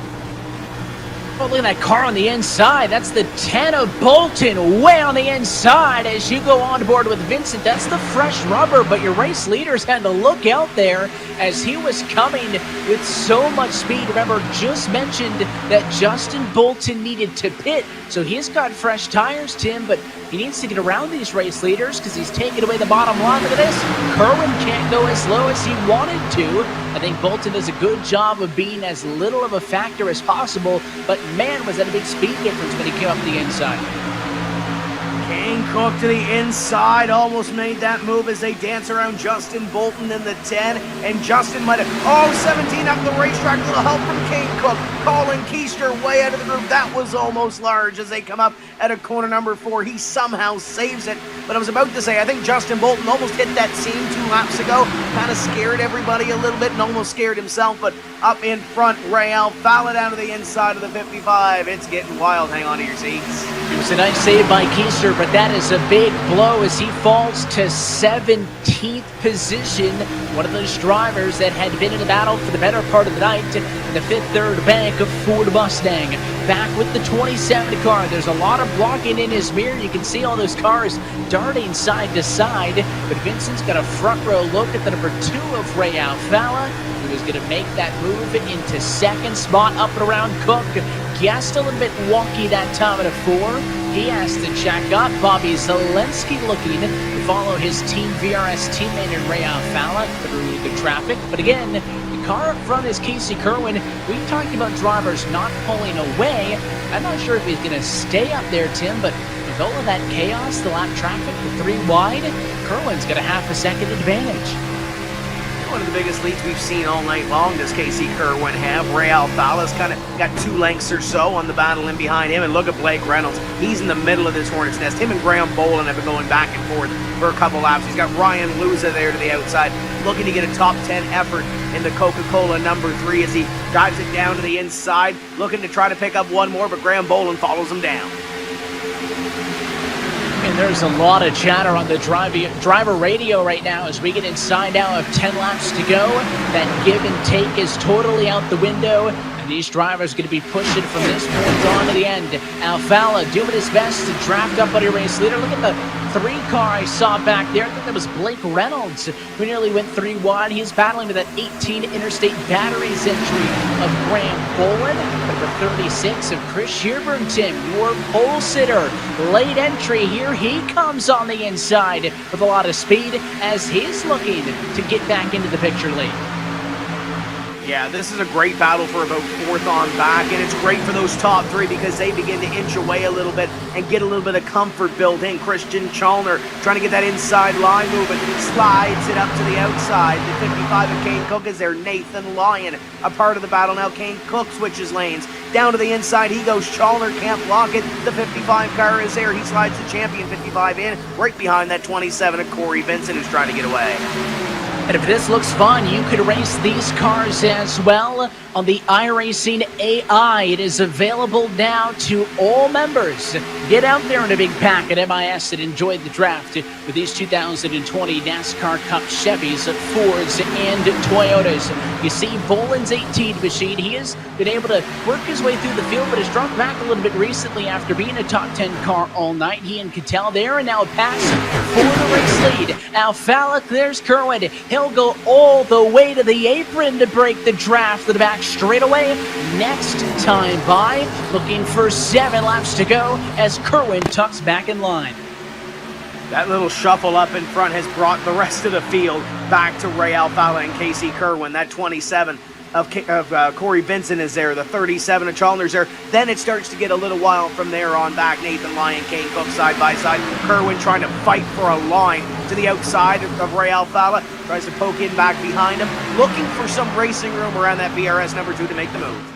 Oh, look at that car on the inside. That's the 10 of Bolton way on the inside as you go on board with Vincent. That's the fresh rubber, but your race leaders had to look out there as he was coming with so much speed. Remember, just mentioned that Justin Bolton needed to pit, so he's got fresh tires, Tim, but he needs to get around these race leaders because he's taking away the bottom line. Look at this. Kerwin can't go as low as he wanted to. I think Bolton does a good job of being as little of a factor as possible, but man, was that a big speed difference when he came up the inside. Kane Cook to the inside, almost made that move as they dance around Justin Bolton in the 10, and Justin might have, 17 up the racetrack, a little help from Kane Cook. Colin Keister way out of the group. That was almost large as they come up at a corner number 4. He somehow saves it, but I was about to say, I think Justin Bolton almost hit that seam 2 laps ago, kind of scared everybody a little bit and almost scared himself, but up in front, Ray Alfala down to the inside of the 55. It's getting wild. Hang on to your seats. It was a nice save by Keister, but that is a big blow as he falls to 17th position. One of those drivers that had been in the battle for the better part of the night in the 5th-3rd bank of Ford Mustang. Back with the 27 car. There's a lot of blocking in his mirror. You can see all those cars darting side to side, but Vincent's got a front row look at the number 2 of Ray Alfala, who is going to make that move into 2nd spot up and around Cook. Guest a little bit wonky that time at a 4. He has to check up. Bobby Zelensky looking to follow his Team VRS teammate in Ray Alfala through the traffic. But again, the car up front is Casey Kerwin. We've talked about drivers not pulling away. I'm not sure if he's going to stay up there, Tim, but with all of that chaos, the lap traffic, the 3 wide, Kerwin's got a half a second advantage. One of the biggest leads we've seen all night long does Casey Kerwin have. Ray Alfala's kind of got 2 lengths or so on the battle in behind him. And look at Blake Reynolds. He's in the middle of this hornet's nest. Him and Graham Boland have been going back and forth for a couple laps. He's got Ryan Luza there to the outside, looking to get a top 10 effort in the Coca-Cola number 3 as he drives it down to the inside, looking to try to pick up one more, but Graham Boland follows him down. And there's a lot of chatter on the driver radio right now as we get inside now of 10 laps to go. That give and take is totally out the window And these drivers are going to be pushing from this point on to the end. Alfala doing his best to draft up on a race leader. Look at the 3 car I saw back there. I think that was Blake Reynolds, who nearly went 3 wide. He's battling with that 18 Interstate Batteries entry of Graham Boland. Number 36 of Chris Shearburn-Tim, your pole sitter. Late entry here. He comes on the inside with a lot of speed as he's looking to get back into the picture late. Yeah, this is a great battle for about 4th on back, and it's great for those top 3 because they begin to inch away a little bit and get a little bit of comfort built in. Christian Chalner trying to get that inside line movement, slides it up to the outside. The 55 of Kane Cook is there. Nathan Lyon a part of the battle now. Kane Cook switches lanes. Down to the inside he goes. Chalner can't block it. The 55 car is there. He slides the champion 55 in, right behind that 27 of Corey Vincent, who's trying to get away. And if this looks fun, you could race these cars as well on the iRacing AI. It is available now to all members. Get out there in a big pack at MIS and enjoy the draft with these 2020 NASCAR Cup Chevys, Fords, and Toyotas. You see Boland's 18 machine. He has been able to work his way through the field, but has dropped back a little bit recently after being a top 10 car all night. He and Cattell there, and now a pass for the race lead. Alfala, there's Kerwin. He'll go all the way to the apron to break the draft to the back straightaway. Next time by, looking for 7 laps to go as Kerwin tucks back in line. That little shuffle up in front has brought the rest of the field back to Ray Alfala and Casey Kerwin. That 27 of Corey Vincent is there. The 37 of Chalner's there. Then it starts to get a little wild from there on back. Nathan Lyon, Kane Cook side by side. Kerwin trying to fight for a line to the outside of Ray Alfala. Tries to poke in back behind him. Looking for some racing room around that BRS number 2 to make the move.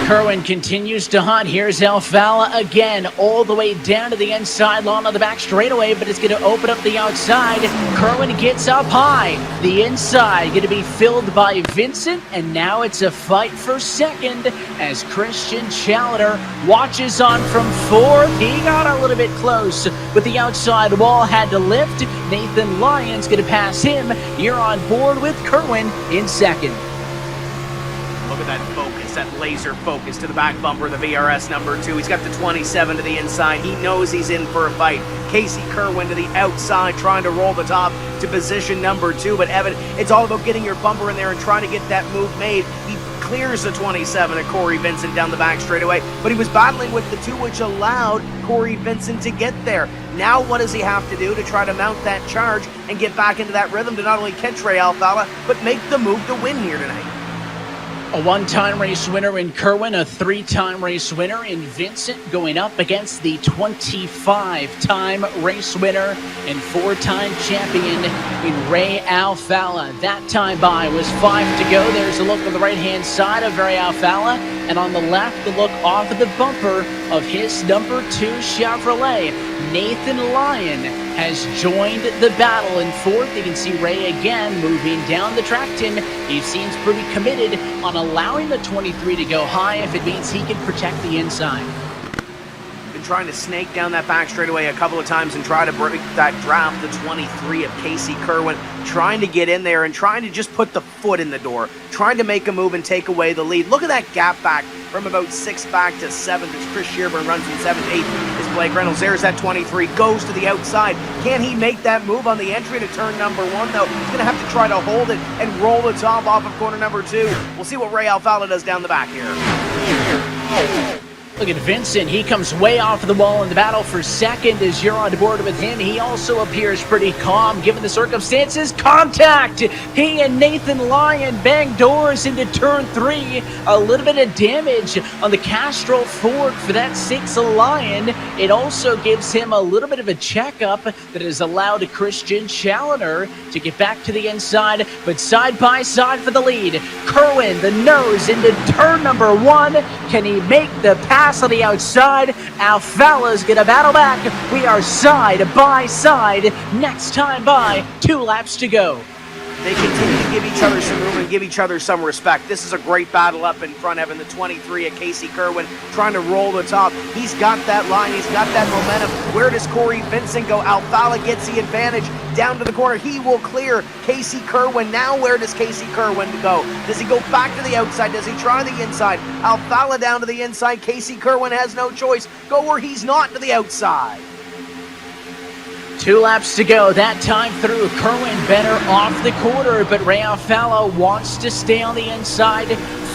Kerwin continues to hunt. Here's Alfala again, all the way down to the inside line on the back straightaway, but it's going to open up the outside. Kerwin gets up high. The inside going to be filled by Vincent, and now it's a fight for second as Christian Challenger watches on from 4th. He got a little bit close, but the outside wall had to lift. Nathan Lyon's going to pass him. You're on board with Kerwin in second. Look at that focus, that laser focus to the back bumper of the VRS number 2. He's got the 27 to the inside. He knows he's in for a fight. Casey Kerwin to the outside, trying to roll the top to position number 2. But Evan, it's all about getting your bumper in there and trying to get that move made. He clears the 27 of Corey Vincent down the back straightaway, but he was battling with the 2, which allowed Corey Vincent to get there. Now what does he have to do to try to mount that charge and get back into that rhythm to not only catch Ray Alfala, but make the move to win here tonight? A 1-time race winner in Kerwin, a 3-time race winner in Vincent, going up against the 25-time race winner and 4-time champion in Ray Alfala. That time by was 5 to go. There's a look on the right-hand side of Ray Alfala, and on the left, the look off of the bumper of his number 2 Chevrolet. Nathan Lyon has joined the battle in 4th. You can see Ray again moving down the track. Tim, he seems pretty committed on allowing the 23 to go high if it means he can protect the inside. Been trying to snake down that back straightaway a couple of times and try to break that draft. The 23 of Casey Kerwin trying to get in there and trying to just put the foot in the door, trying to make a move and take away the lead. Look at that gap back from about 6th back to 7th as Chris Shearburn runs from 7th to 8th. Is Blake Reynolds. There's that 23, goes to the outside. Can he make that move on the entry to turn number 1 though? He's going to have to try to hold it and roll the top off of corner number 2. We'll see what Ray Alfala does down the back here. Look at Vincent. He comes way off the wall in the battle for second as you're on board with him. He also appears pretty calm given the circumstances. Contact! He and Nathan Lyon bang doors into turn 3. A little bit of damage on the Castrol fork for that 6 Lyon. It also gives him a little bit of a checkup that has allowed Christian Challenger to get back to the inside, but side by side for the lead. Kerwin, the nose into turn number 1. Can he make the pass on the outside? Alfala's gonna battle back. We are side by side. Next time by, 2 laps to go. They continue to give each other some room and give each other some respect. This is a great battle up in front, Evan. The 23 at Casey Kerwin trying to roll the top. He's got that line. He's got that momentum. Where does Corey Vincent go? Alfala gets the advantage down to the corner. He will clear Casey Kerwin. Now where does Casey Kerwin go? Does he go back to the outside? Does he try the inside? Alfala down to the inside. Casey Kerwin has no choice. Go where he's not, to the outside. 2 laps to go. That time through, Kerwin better off the quarter, but Ray Alfala wants to stay on the inside.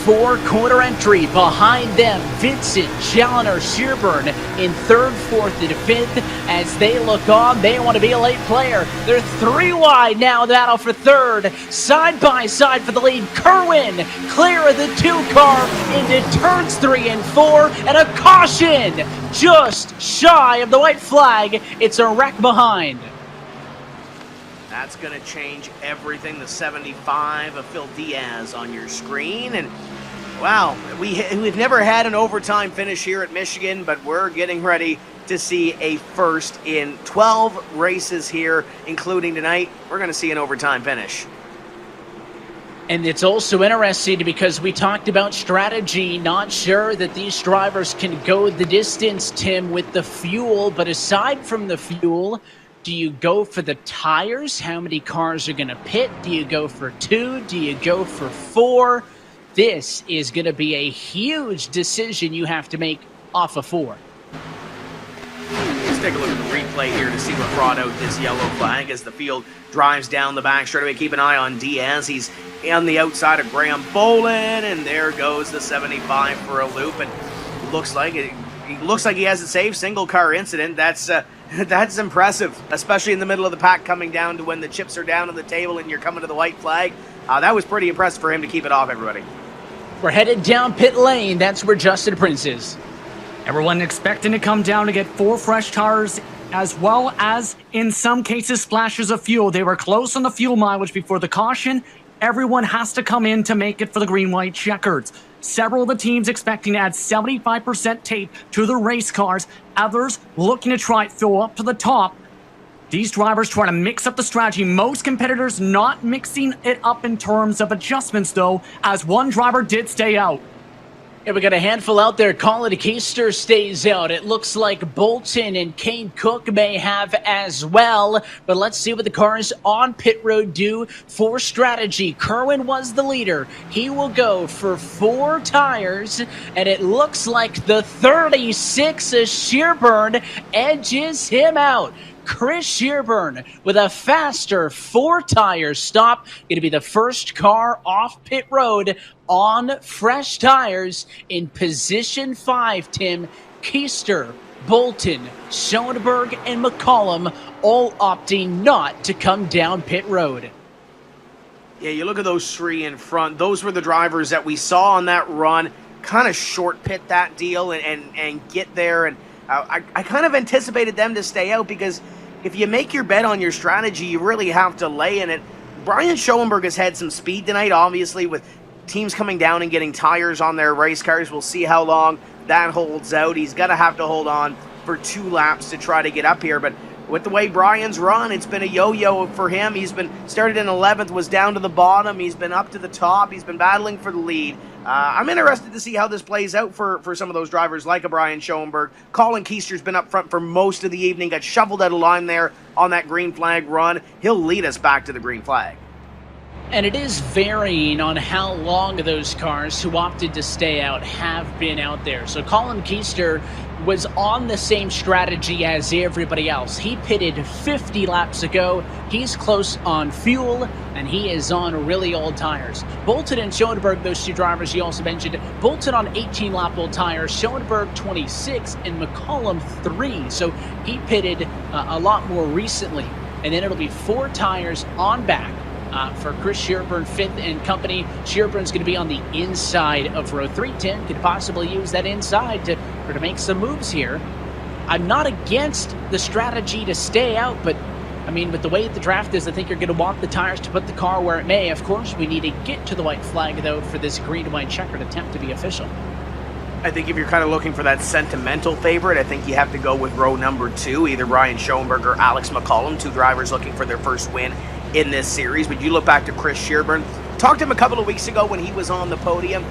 4-quarter entry behind them. Vincent, Challoner, Shearburn in 3rd, 4th, and 5th. As they look on, they want to be a late player. They're 3 wide now. Battle for 3rd. Side by side for the lead. Kerwin clear of the 2-car into turns 3 and 4, and a caution just shy of the white flag. It's a wreck behind. That's going to change everything. The 75 of Phil Diaz on your screen. And, wow, we've never had an overtime finish here at Michigan, but we're getting ready to see a first in 12 races here, including tonight. We're going to see an overtime finish. And it's also interesting because we talked about strategy. Not sure that these drivers can go the distance, Tim, with the fuel. But aside from the fuel, do you go for the tires? How many cars are going to pit? Do you go for 2? Do you go for 4? This is going to be a huge decision you have to make off of 4. Let's take a look at the replay here to see what brought out this yellow flag as the field drives down the back straightaway. Keep an eye on Diaz. He's on the outside of Graham Bolin, and there goes the 75 for a loop. And looks like he has a safe single car incident. That's impressive, especially in the middle of the pack, coming down to when the chips are down on the table and you're coming to the white flag. That was pretty impressive for him to keep it off, everybody. We're headed down pit lane. That's where Justin Prince is. Everyone expecting to come down to get 4 fresh tires, as well as, in some cases, splashes of fuel. They were close on the fuel mileage before the caution. Everyone has to come in to make it for the green-white checkers. Several of the teams expecting to add 75% tape to the race cars. Others looking to try fill up to the top. These drivers trying to mix up the strategy. Most competitors not mixing it up in terms of adjustments, though, as one driver did stay out. Yeah, we got a handful out there. Colin Keister stays out. It looks like Bolton and Kane Cook may have as well. But let's see what the cars on pit road do for strategy. Kerwin was the leader. He will go for 4 tires. And it looks like the 36 of Shearburn edges him out. Chris Shearburn with a faster 4-tire stop. Going to be the first car off pit road on fresh tires in position 5, Tim. Keister, Bolton, Schoenberg, and Mccallum all opting not to come down pit road. Yeah, you look at those 3 in front. Those were the drivers that we saw on that run. Kind of short pit that deal and get there. And I kind of anticipated them to stay out because if you make your bet on your strategy, you really have to lay in it. Brian Schoenberg has had some speed tonight, obviously, with teams coming down and getting tires on their race cars. We'll see how long that holds out. He's going to have to hold on for 2 laps to try to get up here. But with the way Brian's run, it's been a yo-yo for him. He's been started in 11th, was down to the bottom. He's been up to the top. He's been battling for the lead. I'm interested to see how this plays out for some of those drivers like a Brian Schoenberg. Colin Keister's been up front for most of the evening, got shoveled out of line there on that green flag run. He'll lead us back to the green flag. And it is varying on how long those cars who opted to stay out have been out there. So Colin Keister was on the same strategy as everybody else. He pitted 50 laps ago. He's close on fuel, and he is on really old tires. Bolton and Schoenberg, those 2 drivers you also mentioned, Bolton on 18-lap-old tires, Schoenberg 26, and Mccallum 3. So he pitted a lot more recently. And then it'll be 4 tires on back. For Chris Shearburn, 5th and company. Shearburn's going to be on the inside of row 3. Tim could possibly use that inside to make some moves here. I'm not against the strategy to stay out, but I mean, with the way the draft is, I think you're going to want the tires to put the car where it may. Of course, we need to get to the white flag, though, for this green-white checkered attempt to be official. I think if you're kind of looking for that sentimental favorite, I think you have to go with row number 2, either Brian Schoenberg or Alex Mccallum, 2 drivers looking for their first win in this series. But you look back to Chris Shearburn, talked to him a couple of weeks ago when he was on the podium,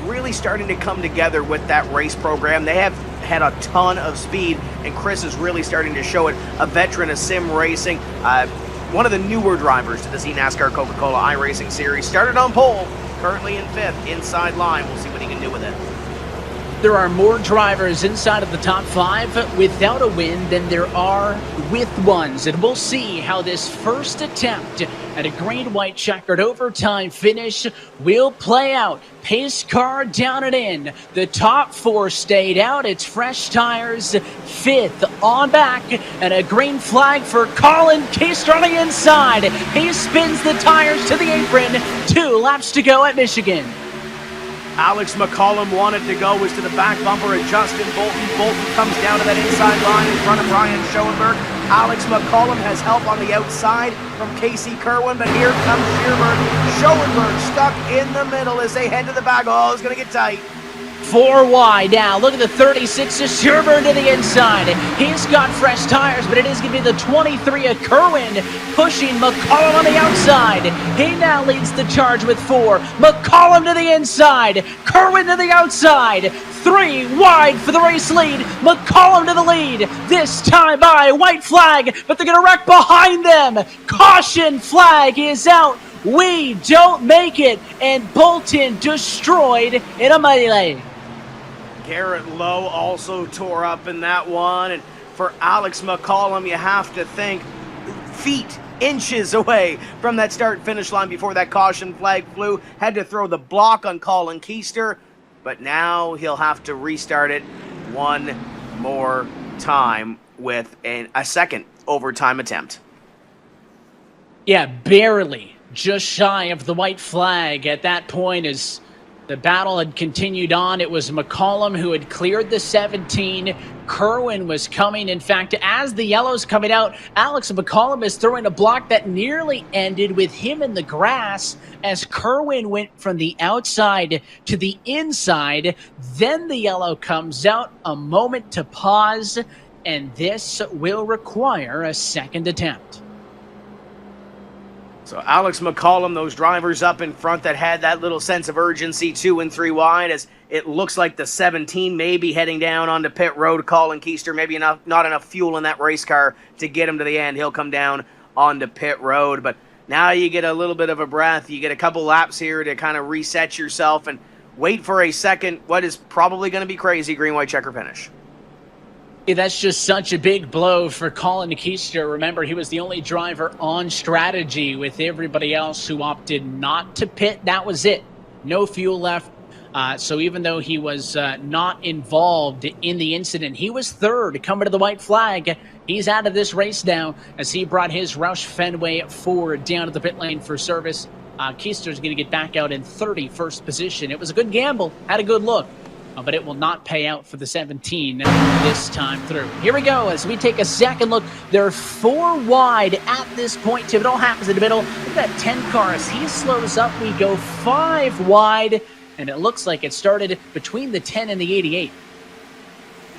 really starting to come together with that race program. They have had a ton of speed, and Chris is really starting to show it. A veteran of sim racing, one of the newer drivers to this eNASCAR Coca-Cola iRacing series, started on pole, currently in 5th, inside line. We'll see what he can do with it. There are more drivers inside of the top 5 without a win than there are with ones, and we'll see how this first attempt at a green-white checkered overtime finish will play out. Pace car down and in. The top 4 stayed out. It's fresh tires, 5th on back, and a green flag for Colin Keister on the inside. He spins the tires to the apron. 2 laps to go at Michigan. Alex Mccallum wanted to go, was to the back bumper of Justin Bolton. Bolton comes down to that inside line in front of Brian Schoenberg. Alex Mccallum has help on the outside from Casey Kerwin, but here comes Shearburn. Schoenberg stuck in the middle as they head to the back. Oh, it's going to get tight. 4 wide now. Look at the 36 of Shearburn to the inside. He's got fresh tires, but it is going to be the 23 of Kerwin pushing Mccallum on the outside. He now leads the charge with 4. Mccallum to the inside. Kerwin to the outside. 3 wide for the race lead. Mccallum to the lead. This time by white flag, but they're going to wreck behind them. Caution flag is out. We don't make it, and Bolton destroyed in a melee. Garrett Lowe also tore up in that one, and for Alex Mccallum, you have to think feet, inches away from that start-finish line before that caution flag flew. Had to throw the block on Colin Keister, but now he'll have to restart it one more time with a second overtime attempt. Yeah, barely. Just shy of the white flag at that point as the battle had continued on. It was Mccallum who had cleared the 17. Kerwin was coming. In fact, as the yellow's coming out, Alex Mccallum is throwing a block that nearly ended with him in the grass as Kerwin went from the outside to the inside. Then the yellow comes out, a moment to pause, and this will require a second attempt. So Alex Mccallum, those drivers up in front that had that little sense of urgency, 2 and 3 wide, as it looks like the 17 may be heading down onto pit road. Colin Keister, maybe not enough fuel in that race car to get him to the end. He'll come down onto pit road. But now you get a little bit of a breath. You get a couple laps here to kind of reset yourself and wait for a second, what is probably going to be crazy green-white checker finish. Yeah, that's just such a big blow for Colin Keister. Remember, he was the only driver on strategy with everybody else who opted not to pit. That was it. No fuel left. So even though he was not involved in the incident, he was third coming to the white flag. He's out of this race now as he brought his Roush Fenway Ford down to the pit lane for service. Keister's going to get back out in 31st position. It was a good gamble. Had a good look. But it will not pay out for the 17 this time through. Here we go as we take a second look. They're 4 wide at this point. It all happens in the middle. Look at that 10 car as he slows up. We go 5 wide, and it looks like it started between the 10 and the 88.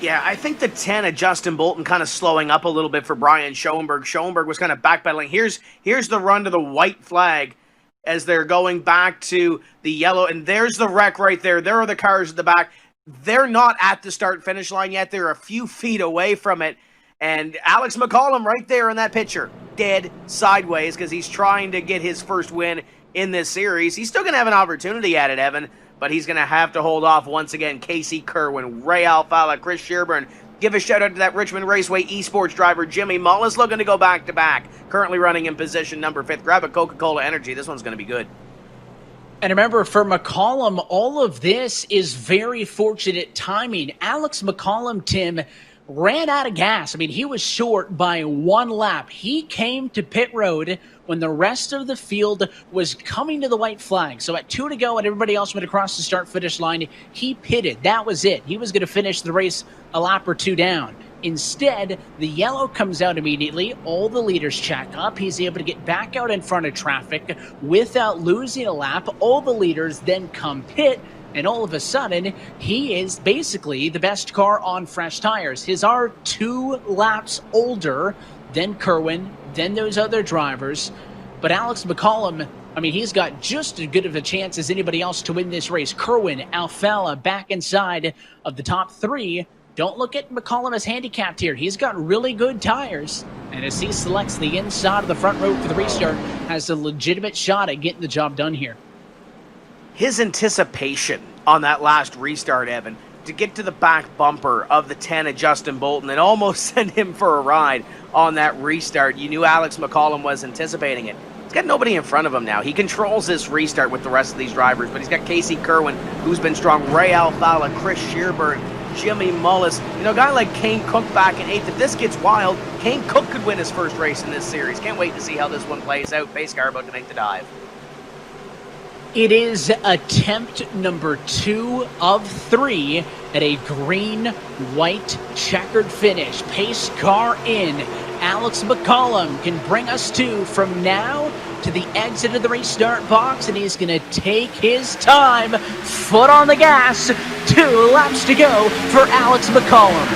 Yeah, I think the 10 of Justin Bolton kind of slowing up a little bit for Brian Schoenberg. Schoenberg was kind of backpedaling. Here's the run to the white flag as they're going back to the yellow, and there's the wreck right there. There are the cars at the back. They're not at the start-finish line yet. They're a few feet away from it. And Alex Mccallum right there in that picture, dead sideways because he's trying to get his first win in this series. He's still going to have an opportunity at it, Evan, but he's going to have to hold off once again. Casey Kerwin, Ray Alfala, Chris Shearburn. Give a shout-out to that Richmond Raceway esports driver, Jimmy Mullis, looking to go back-to-back. Currently running in position number 5th. Grab a Coca-Cola Energy. This one's going to be good. And remember, for Mccallum, all of this is very fortunate timing. Alex Mccallum, Tim, ran out of gas. I mean, he was short by 1 lap. He came to pit road when the rest of the field was coming to the white flag. So at 2 to go and everybody else went across the start-finish line, he pitted. That was it. He was going to finish the race a lap or 2 down. Instead, the yellow comes out immediately. All the leaders check up. He's able to get back out in front of traffic without losing a lap. All the leaders then come pit, and all of a sudden, he is basically the best car on fresh tires. His are 2 laps older than Kerwin, than those other drivers. But Alex Mccallum, I mean, he's got just as good of a chance as anybody else to win this race. Kerwin, Alfala back inside of the top 3. Don't look at McCallum as handicapped here. He's got really good tires. And as he selects the inside of the front row for the restart, has a legitimate shot at getting the job done here. His anticipation on that last restart, Evan, to get to the back bumper of the 10 of Justin Bolton and almost send him for a ride on that restart. You knew Alex Mccallum was anticipating it. He's got nobody in front of him now. He controls this restart with the rest of these drivers, but he's got Casey Kerwin, who's been strong, Ray Alfala, Chris Shearburn, Jimmy Mullis. You know, a guy like Kane Cook back in 8th. If this gets wild, Kane Cook could win his first race in this series. Can't wait to see how this one plays out. Pace car about to make the dive. It is attempt number 2 of 3 at a green-white checkered finish. Pace car in. Alex Mccallum can bring us from now to the exit of the restart box, and he's going to take his time. Foot on the gas. 2 laps to go for Alex Mccallum.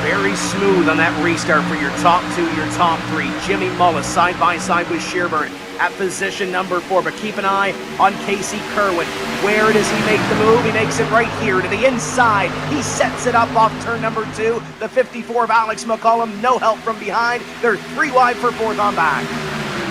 Very smooth on that restart for your top 2, your top 3. Jimmy Mullis side by side with Shearburn at position number 4, but keep an eye on Casey Kerwin. Where does he make the move? He makes it right here to the inside. He sets it up off turn number 2. The 54 of Alex Mccallum, no help from behind. They're 3 wide for 4th on back.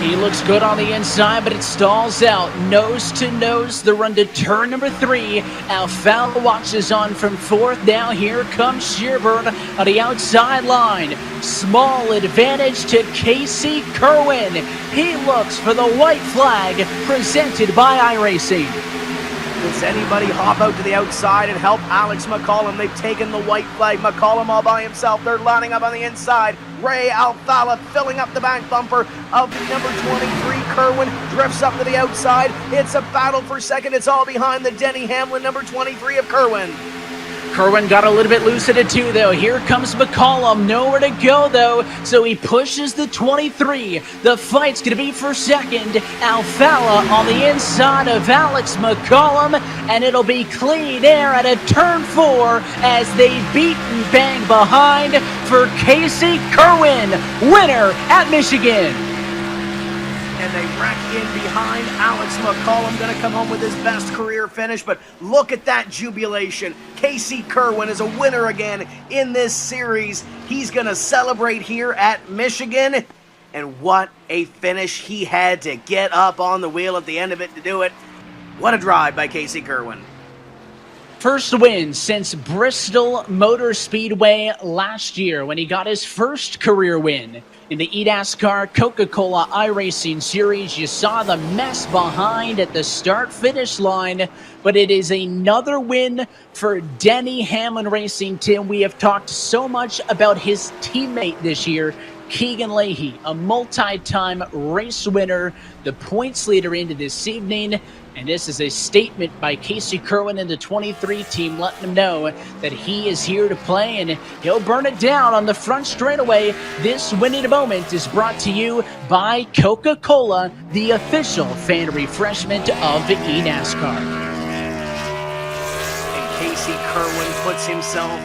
He looks good on the inside, but it stalls out. Nose to nose, the run to turn number 3. Alfala watches on from 4th. Now here comes Shearburn on the outside line. Small advantage to Casey Kerwin. He looks for the white flag presented by iRacing. Does anybody hop out to the outside and help Alex Mccallum? They've taken the white flag. Mccallum all by himself. They're lining up on the inside. Ray Alfala filling up the back bumper of number 23. Kerwin drifts up to the outside. It's a battle for second. It's all behind the Denny Hamlin, number 23 of Kerwin. Kerwin got a little bit loose at it too, though. Here comes Mccallum. Nowhere to go, though. So he pushes the 23. The fight's going to be for second. Alfala on the inside of Alex Mccallum. And it'll be clean air at a turn 4 as they beat and bang behind for Casey Kerwin. Winner at Michigan. And they wreck in behind. Alex Mccallum going to come home with his best career finish, but look at that jubilation. Casey Kerwin is a winner again in this series. He's going to celebrate here at Michigan, and what a finish he had to get up on the wheel at the end of it to do it. What a drive by Casey Kerwin. First win since Bristol Motor Speedway last year when he got his first career win. In the eNASCAR Coca-Cola iRacing Series, you saw the mess behind at the start-finish line, but it is another win for Denny Hamlin Racing Team. We have talked so much about his teammate this year, Keegan Leahy, a multi-time race winner, the points leader into this evening. And this is a statement by Casey Kerwin and the 23 team letting him know that he is here to play and he'll burn it down on the front straightaway. This winning moment is brought to you by Coca-Cola, the official fan refreshment of eNASCAR. And Casey Kerwin puts himself,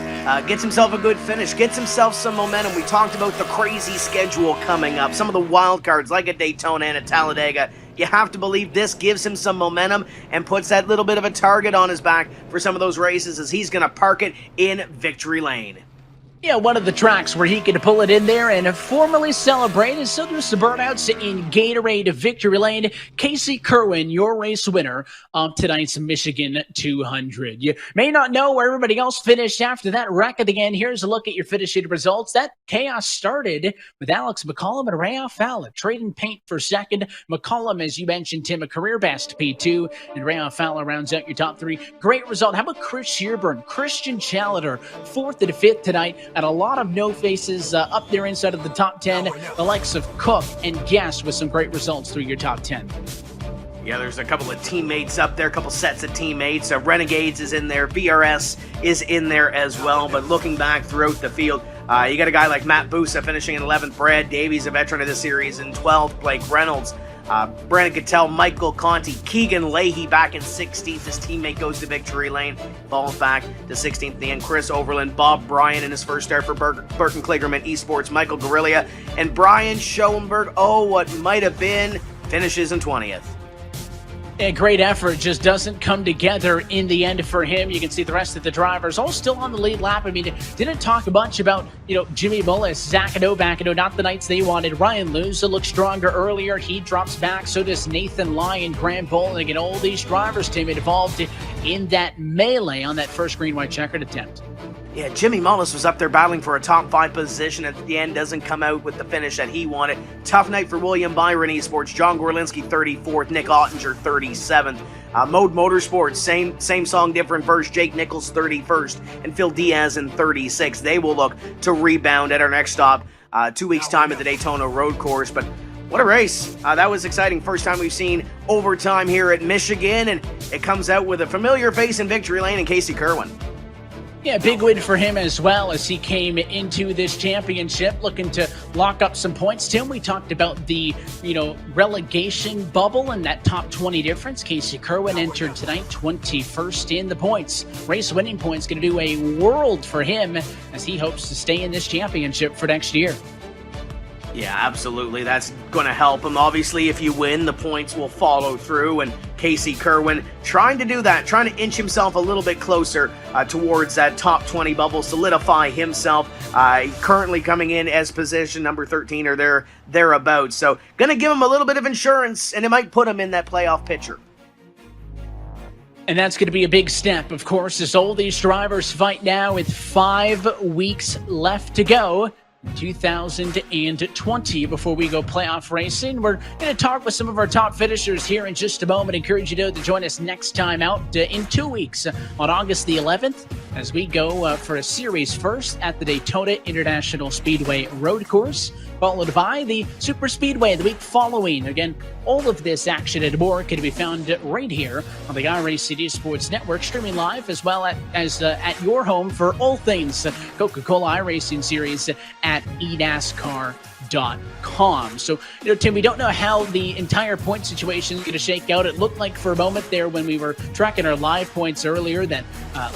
gets himself a good finish, gets himself some momentum. We talked about the crazy schedule coming up, some of the wild cards like a Daytona and a Talladega. You have to believe this gives him some momentum and puts that little bit of a target on his back for some of those races as he's going to park it in victory lane. Yeah, one of the tracks where he could pull it in there and formally celebrate and still do some burnouts in Gatorade Victory Lane. Casey Kerwin, your race winner of tonight's Michigan 200. You may not know where everybody else finished after that wreck at the end. Here's a look at your finish sheet results. That chaos started with Alex Mccallum and Ray Alfala trading paint for second. Mccallum, as you mentioned, Tim, a career best P2, and Ray Alfala rounds out your top 3. Great result. How about Chris Shearburn, Christian Challenger, 4th and 5th tonight, and a lot of no faces up there inside of the top 10. The likes of Cook and Guest with some great results through your top 10. Yeah, there's a couple of teammates up there, a couple sets of teammates. Renegades is in there, BRS is in there as well. But looking back throughout the field, you got a guy like Matt Busa finishing in 11th. Brad Davies, a veteran of the series, in 12th. Blake Reynolds Brandon Cattell, Michael Conti, Keegan Leahy back in 16th. His teammate goes to victory lane, falls back to 16th in the end. Chris Overland, Bob Bryan in his first start for Burton Kligerman Esports, Michael Guerrilla, and Brian Schoenberg, what might have been, finishes in 20th. A great effort just doesn't come together in the end for him. You can see the rest of the drivers all still on the lead lap. I mean, didn't talk much about, Jimmy Mullis, Zach Novak, not the nights they wanted. Ryan Luza looked stronger earlier. He drops back. So does Nathan Lyon, Graham Bowling, and all these drivers, Tim, involved in that melee on that first green-white checkered attempt. Yeah, Jimmy Mullis was up there battling for a top 5 position. At the end, doesn't come out with the finish that he wanted. Tough night for William Byron Esports. John Gorlinski, 34th. Nick Ottinger, 37th. Mode Motorsports, same song, different verse. Jake Nichols, 31st. And Phil Diaz in 36th. They will look to rebound at our next stop 2 weeks' time at the Daytona Road Course. But what a race. That was exciting. First time we've seen overtime here at Michigan. And it comes out with a familiar face in victory lane in Casey Kerwin. Yeah, big win for him as well as he came into this championship looking to lock up some points. Tim, we talked about the, relegation bubble and that top 20 difference. Casey Kerwin entered tonight 21st in the points. Race winning points going to do a world for him as he hopes to stay in this championship for next year. Yeah, absolutely. That's going to help him. Obviously, if you win, the points will follow through. And Casey Kerwin trying to do that, trying to inch himself a little bit closer towards that top 20 bubble, solidify himself. Currently coming in as position number 13 or thereabouts. So going to give him a little bit of insurance, and it might put him in that playoff picture. And that's going to be a big step, of course, as all these drivers fight now with 5 weeks left to go. 2020 before we go playoff racing. We're going to talk with some of our top finishers here in just a moment. Encourage you to join us next time out in 2 weeks on August the 11th as we go for a series first at the Daytona International Speedway Road Course, followed by the Super Speedway the week following. Again, all of this action and more can be found right here on the iRacing Sports Network, streaming live as well as at your home for all things Coca-Cola iRacing Series at eNASCAR.com. So, Tim, we don't know how the entire point situation is going to shake out. It looked like for a moment there when we were tracking our live points earlier that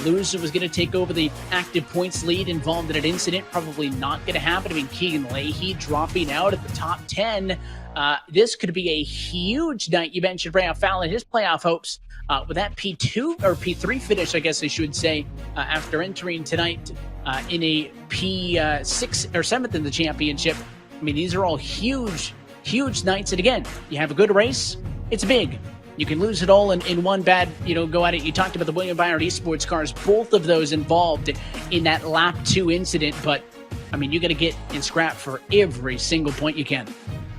Lewis was going to take over the active points lead involved in an incident. Probably not going to happen. I mean, Keegan Leahy dropping out at the top 10. This could be a huge night. You mentioned Ray Fallon, his playoff hopes with that P2 or P3 finish, I guess I should say, after entering tonight in a P6 or 7th in the championship. I mean, these are all huge nights. And again, you have a good race, it's big. You can lose it all in one bad, go at it. You talked about the William Byron Esports cars, both of those involved in that lap 2 incident. But, I mean, you got to get in scrap for every single point you can.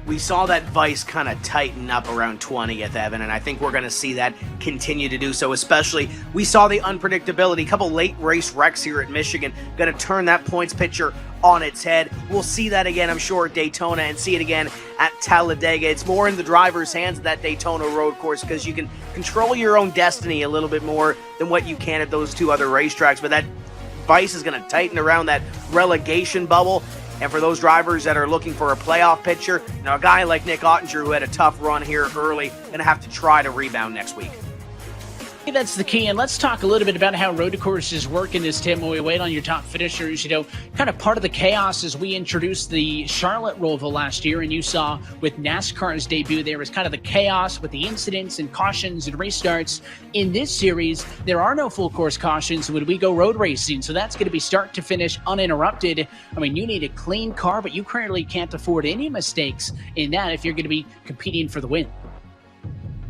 We saw that vice kind of tighten up around 20th, Evan, and I think we're going to see that continue to do so, especially we saw the unpredictability. A couple late race wrecks here at Michigan, going to turn that points picture on its head. We'll see that again, I'm sure, at Daytona and see it again at Talladega. It's more in the driver's hands at that Daytona road course because you can control your own destiny a little bit more than what you can at those 2 other racetracks, but that vice is going to tighten around that relegation bubble. And for those drivers that are looking for a playoff picture, a guy like Nick Ottinger, who had a tough run here early, going to have to try to rebound next week. That's the key. And let's talk a little bit about how road courses work in this, Tim, while we wait on your top finishers. Kind of part of the chaos as we introduced the Charlotte Roval last year, and you saw with NASCAR's debut, there was kind of the chaos with the incidents and cautions and restarts. In this series, there are no full course cautions when we go road racing, so that's going to be start to finish uninterrupted. I mean, you need a clean car, but you currently can't afford any mistakes in that if you're going to be competing for the win.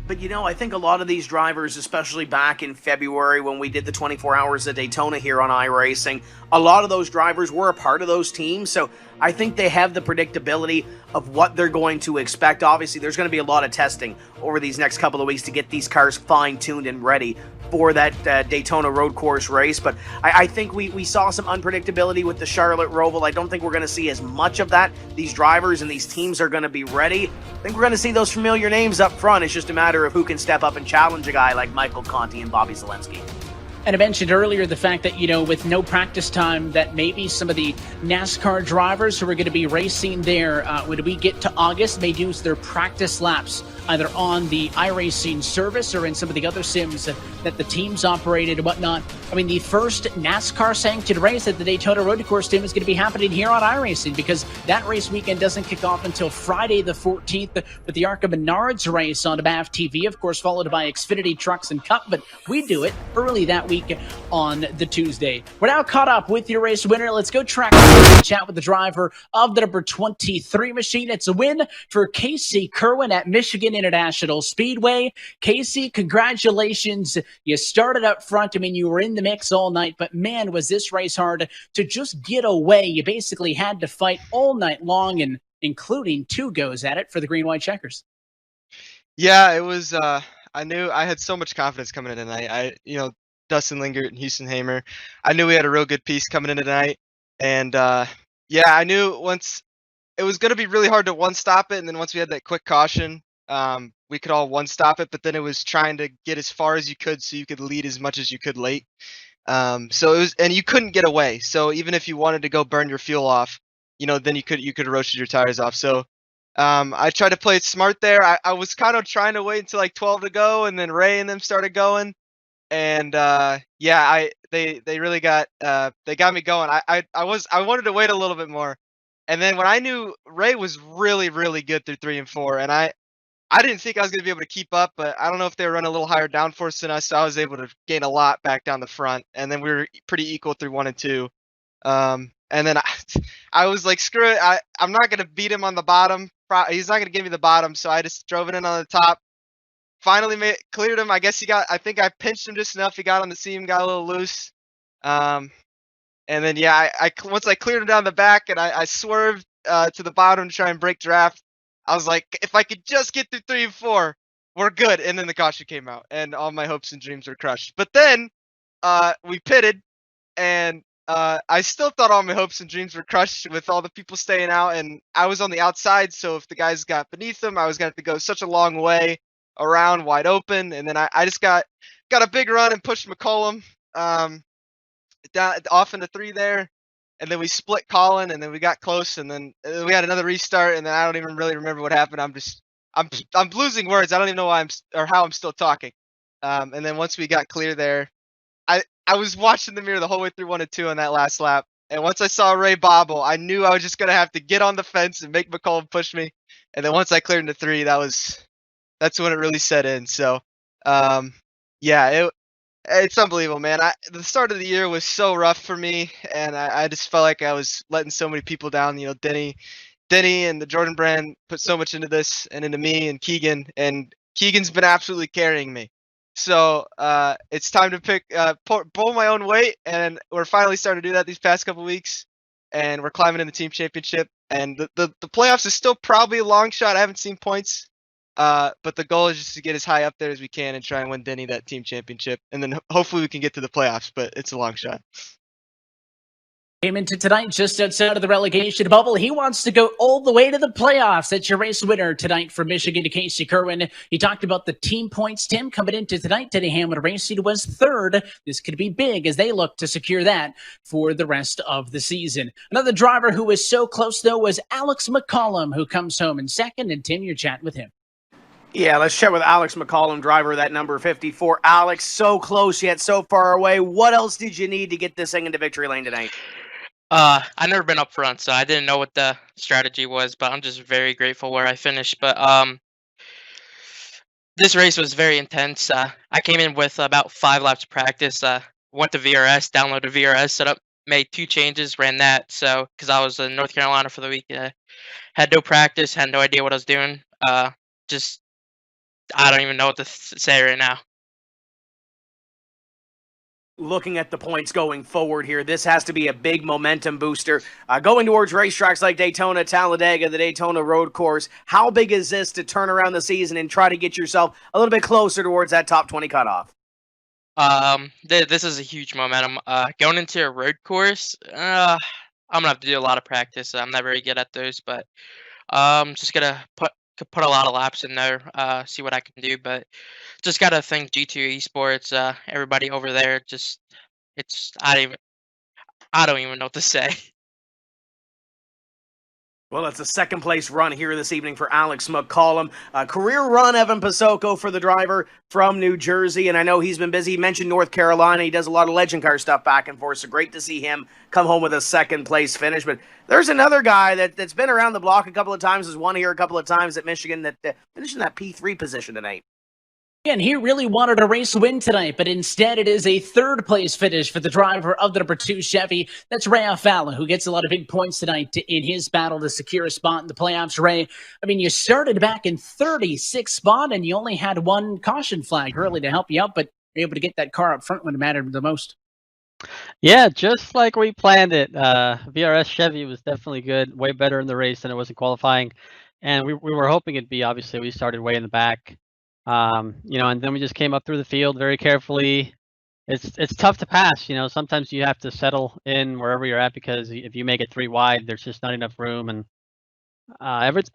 But, I think a lot of these drivers, especially back in February when we did the 24 hours of Daytona here on iRacing, a lot of those drivers were a part of those teams. So I think they have the predictability of what they're going to expect. Obviously, there's going to be a lot of testing over these next couple of weeks to get these cars fine-tuned and ready for that Daytona road course race. But I think we saw some unpredictability with the Charlotte Roval. I don't think we're going to see as much of that. These drivers and these teams are going to be ready. I think we're going to see those familiar names up front. It's just a matter of who can step up and challenge a guy like Michael Conti and Bobby Zelensky. And I mentioned earlier the fact that, with no practice time, that maybe some of the NASCAR drivers who are going to be racing there when we get to August may do their practice laps either on the iRacing service or in some of the other sims that the teams operated and whatnot. I mean, the first NASCAR sanctioned race at the Daytona Road Course sim is going to be happening here on iRacing, because that race weekend doesn't kick off until Friday the 14th with the ARCA Menards race on BAF TV, of course, followed by Xfinity Trucks and Cup, but we do it early that week on the Tuesday. We're now caught up with your race winner. Let's go track and chat with the driver of the number 23 machine. It's a win for Casey Kerwin at Michigan International Speedway. Casey, congratulations. You started up front. I mean, you were in the mix all night, but man, was this race hard to just get away. You basically had to fight all night long, and including 2 goes at it for the green-white checkers. Yeah, it was, I knew I had so much confidence coming in tonight. Dustin Lingert and Houston Hamer, I knew we had a real good piece coming in tonight. And, yeah, I knew once it was going to be really hard to one-stop it. And then once we had that quick caution, we could all one-stop it. But then it was trying to get as far as you could so you could lead as much as you could late. So it was, and you couldn't get away. So even if you wanted to go burn your fuel off, then you could have roasted your tires off. So I tried to play it smart there. I was kind of trying to wait until like 12 to go, and then Ray and them started going. And yeah, they really got they got me going. I wanted to wait a little bit more. And then when I knew Ray was really, really good through 3 and 4, and I didn't think I was going to be able to keep up, but I don't know if they were running a little higher downforce than us, so I was able to gain a lot back down the front. And then we were pretty equal through 1 and 2. And then I was like, screw it, I'm not going to beat him on the bottom. He's not going to give me the bottom, so I just drove it in on the top. Finally cleared him. I guess I think I pinched him just enough. He got on the seam, got a little loose. And then, yeah, once I cleared him down the back and I swerved to the bottom to try and break draft, I was like, if I could just get through 3 and 4, we're good. And then the caution came out, and all my hopes and dreams were crushed. But then we pitted, and I still thought all my hopes and dreams were crushed with all the people staying out, and I was on the outside, so if the guys got beneath them, I was going to have to go such a long way around wide open. And then I just got a big run and pushed Mccallum down off into 3 there, and then we split Colin, and then we got close, and then we had another restart, and then I don't even really remember what happened. I'm losing words. I don't even know why how I'm still talking. And then once we got clear there, I was watching the mirror the whole way through 1 and 2 on that last lap. And once I saw Ray bobble, I knew I was just going to have to get on the fence and make Mccallum push me. And then once I cleared into 3, that's when it really set in. So, yeah, it's unbelievable, man. The start of the year was so rough for me, and I just felt like I was letting so many people down. Denny and the Jordan brand put so much into this and into me and Keegan, and Keegan's been absolutely carrying me. So it's time to pull my own weight, and we're finally starting to do that these past couple weeks, and we're climbing in the team championship. And the playoffs is still probably a long shot. I haven't seen points, but the goal is just to get as high up there as we can and try and win Denny that team championship, and then hopefully we can get to the playoffs. But it's a long shot. Came into tonight just outside of the relegation bubble. He wants to go all the way to the playoffs. That's your race winner tonight for Michigan, Casey Kerwin. He talked about the team points. Tim, coming into tonight, Denny Hamlin Racing was 3rd. This could be big as they look to secure that for the rest of the season. Another driver who was so close, though, was Alex Mccallum, who comes home in 2nd. And Tim, you're chatting with him. Yeah, let's chat with Alex Mccallum, driver of that number 54. Alex, so close yet so far away. What else did you need to get this thing into victory lane tonight? I've never been up front, so I didn't know what the strategy was, but I'm just very grateful where I finished. But this race was very intense. I came in with about 5 laps of practice. Went to VRS, downloaded VRS, set up, made 2 changes, ran that. So, because I was in North Carolina for the week, had no practice, had no idea what I was doing. I don't even know what to say right now. Looking at the points going forward here, this has to be a big momentum booster. Going towards racetracks like Daytona, Talladega, the Daytona Road Course, how big is this to turn around the season and try to get yourself a little bit closer towards that top 20 cutoff? This is a huge momentum. Going into a road course, I'm going to have to do a lot of practice. I'm not very good at those, but just going to could put a lot of laps in there, see what I can do. But just gotta thank G2 Esports, everybody over there. Just it's I don't even know what to say. Well, it's a second place run here this evening for Alex Mccallum. Career run, Evan Pasoko, for the driver from New Jersey. And I know he's been busy. He mentioned North Carolina. He does a lot of legend car stuff back and forth. So great to see him come home with a second place finish. But there's another guy that's been around the block a couple of times, has won here a couple of times at Michigan, that finished in that P3 position tonight. And he really wanted a race win tonight, but instead it is a third-place finish for the driver of the number 2 Chevy. That's Ray Alfalla, who gets a lot of big points tonight in his battle to secure a spot in the playoffs. Ray, I mean, you started back in 36th spot, and you only had one caution flag early to help you out, but you're able to get that car up front when it mattered the most. Yeah, just like we planned it. VRS Chevy was definitely good, way better in the race than it was in qualifying. And we were hoping it'd be, obviously, we started way in the back. And then we just came up through the field very carefully. It's tough to pass. Sometimes you have to settle in wherever you're at, because if you make it 3 wide, there's just not enough room. And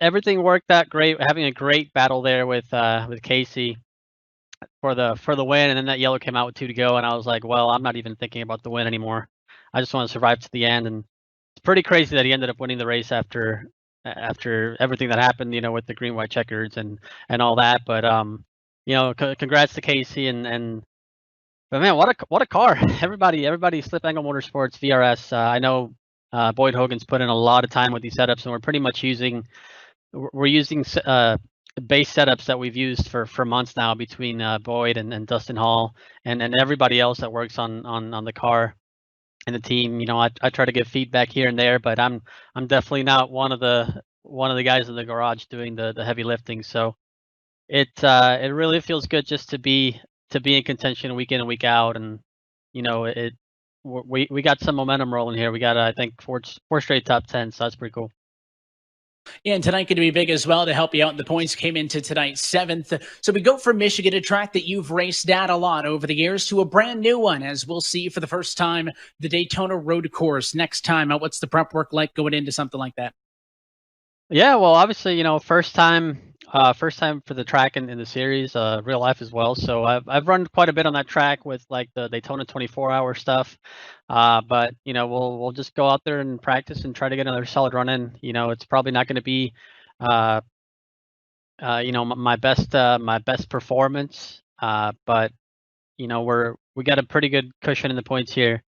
everything worked out great. Having a great battle there with Casey for the win, and then that yellow came out with 2 to go, and I was like, well, I'm not even thinking about the win anymore. I just want to survive to the end. And it's pretty crazy that he ended up winning the race after everything that happened, with the green white checkers and all that. But congrats to Casey but man, what a car. Everybody Slip Angle Motorsports VRS. I know Boyd Hogan's put in a lot of time with these setups, and we're pretty much using base setups that we've used for months now between Boyd and Dustin Hall and everybody else that works on the car and the team. I try to give feedback here and there, but I'm definitely not one of the guys in the garage doing the heavy lifting. So it really feels good just to be in contention week in and week out. And we got some momentum rolling here. We got I think four straight top 10, so that's pretty cool. Yeah, and tonight going to be big as well to help you out. The points came into tonight 7th. So we go from Michigan, a track that you've raced at a lot over the years, to a brand new one, as we'll see for the first time, the Daytona Road Course. Next time, what's the prep work like going into something like that? Yeah, well, obviously, first time for the track in the series, real life as well. So I've run quite a bit on that track with like the Daytona 24-hour stuff. But we'll just go out there and practice and try to get another solid run in. It's probably not going to be my best performance. But we got a pretty good cushion in the points here.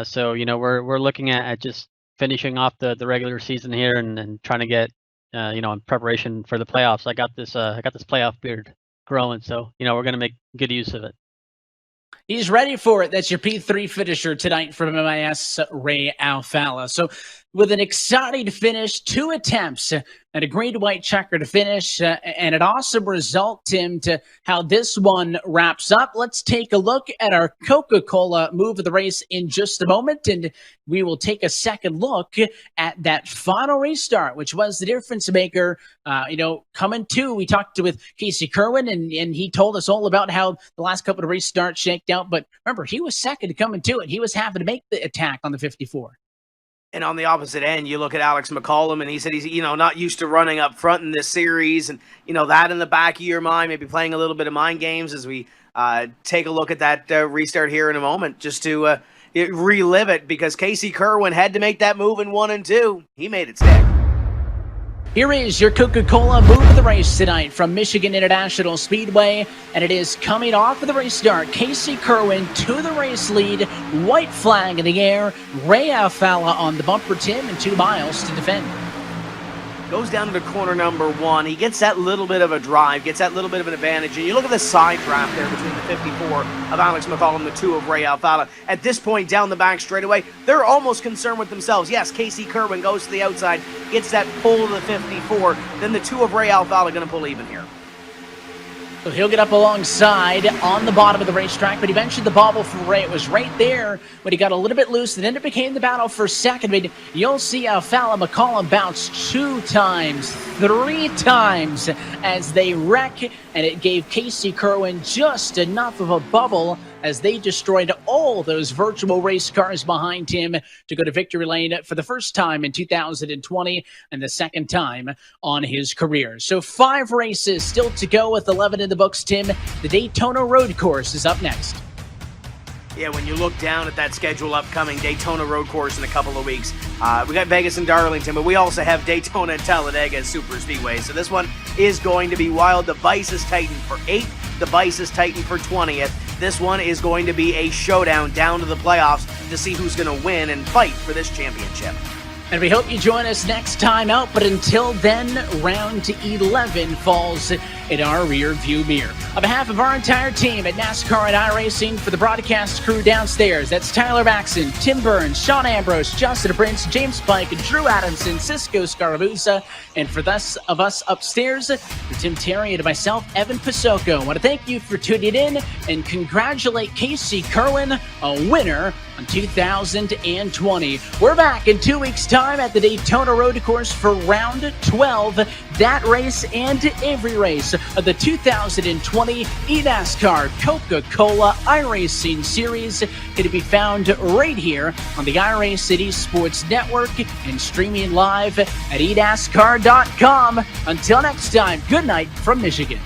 So we're looking at just finishing off the regular season here and trying to get in preparation for the playoffs. I got this playoff beard growing, so we're gonna make good use of it. He's ready for it. That's your P3 finisher tonight from MIS, Ray Alfalla. So with an exciting finish, 2 attempts and a green white checker to finish, and an awesome result, Tim, to how this one wraps up. Let's take a look at our Coca-Cola move of the race in just a moment, and we will take a second look at that final restart, which was the difference maker. Coming to, we talked with Casey Kerwin, and he told us all about how the last couple of restarts shaked out. But remember, he was second coming to it. He was having to make the attack on the 54. And on the opposite end, you look at Alex Mccallum, and he said he's, not used to running up front in this series. And, that in the back of your mind, maybe playing a little bit of mind games as we take a look at that restart here in a moment, just to relive it, because Casey Kerwin had to make that move in 1 and 2. He made it stick. Here is your Coca-Cola move of the race tonight from Michigan International Speedway, and it is coming off of the race start. Casey Kerwin to the race lead, white flag in the air, Ray Alfalla on the bumper, Tim, and 2 miles to defend. Goes down to corner number 1. He gets that little bit of a drive, gets that little bit of an advantage. And you look at the side draft there between the 54 of Alex Mccallum, the 2 of Ray Alfalla. At this point, down the back straightaway, they're almost concerned with themselves. Yes, Casey Kerwin goes to the outside, gets that pull to the 54. Then the 2 of Ray Alfalla going to pull even here. So he'll get up alongside on the bottom of the racetrack, but eventually the bobble for Ray, it was right there when he got a little bit loose, and then it became the battle for second. But you'll see Alfalla Mccallum bounce 2 times, 3 times as they wreck, and it gave Casey Kerwin just enough of a bubble as they destroyed all those virtual race cars behind him to go to victory lane for the first time in 2020 and the second time on his career. So 5 races still to go with 11 in the books, Tim. The Daytona Road Course is up next. Yeah, when you look down at that schedule upcoming, Daytona Road Course in a couple of weeks. We got Vegas and Darlington, but we also have Daytona and Talladega Super Speedway. So this one is going to be wild. The Vice is tightened for 8th. The Vice is tightened for 20th. This one is going to be a showdown down to the playoffs to see who's going to win and fight for this championship. And we hope you join us next time out, but until then, round 11 falls in our rear view mirror. On behalf of our entire team at NASCAR and iRacing, for the broadcast crew downstairs, that's Tyler Maxson, Tim Burns, Sean Ambrose, Justin Prince, James Pike, Drew Adamson, Cisco Scaramuza, and for those of us upstairs, for Tim Terry and myself, Evan Pasocco. I want to thank you for tuning in and congratulate Casey Kerwin, a winner on 2020. We're back in 2 weeks' time at the Daytona Road Course for round 12. That race and every race of the 2020 eNASCAR Coca-Cola iRacing Series can be found right here on the iRacing Sports Network and streaming live at eNASCAR.com. Until next time, good night from Michigan.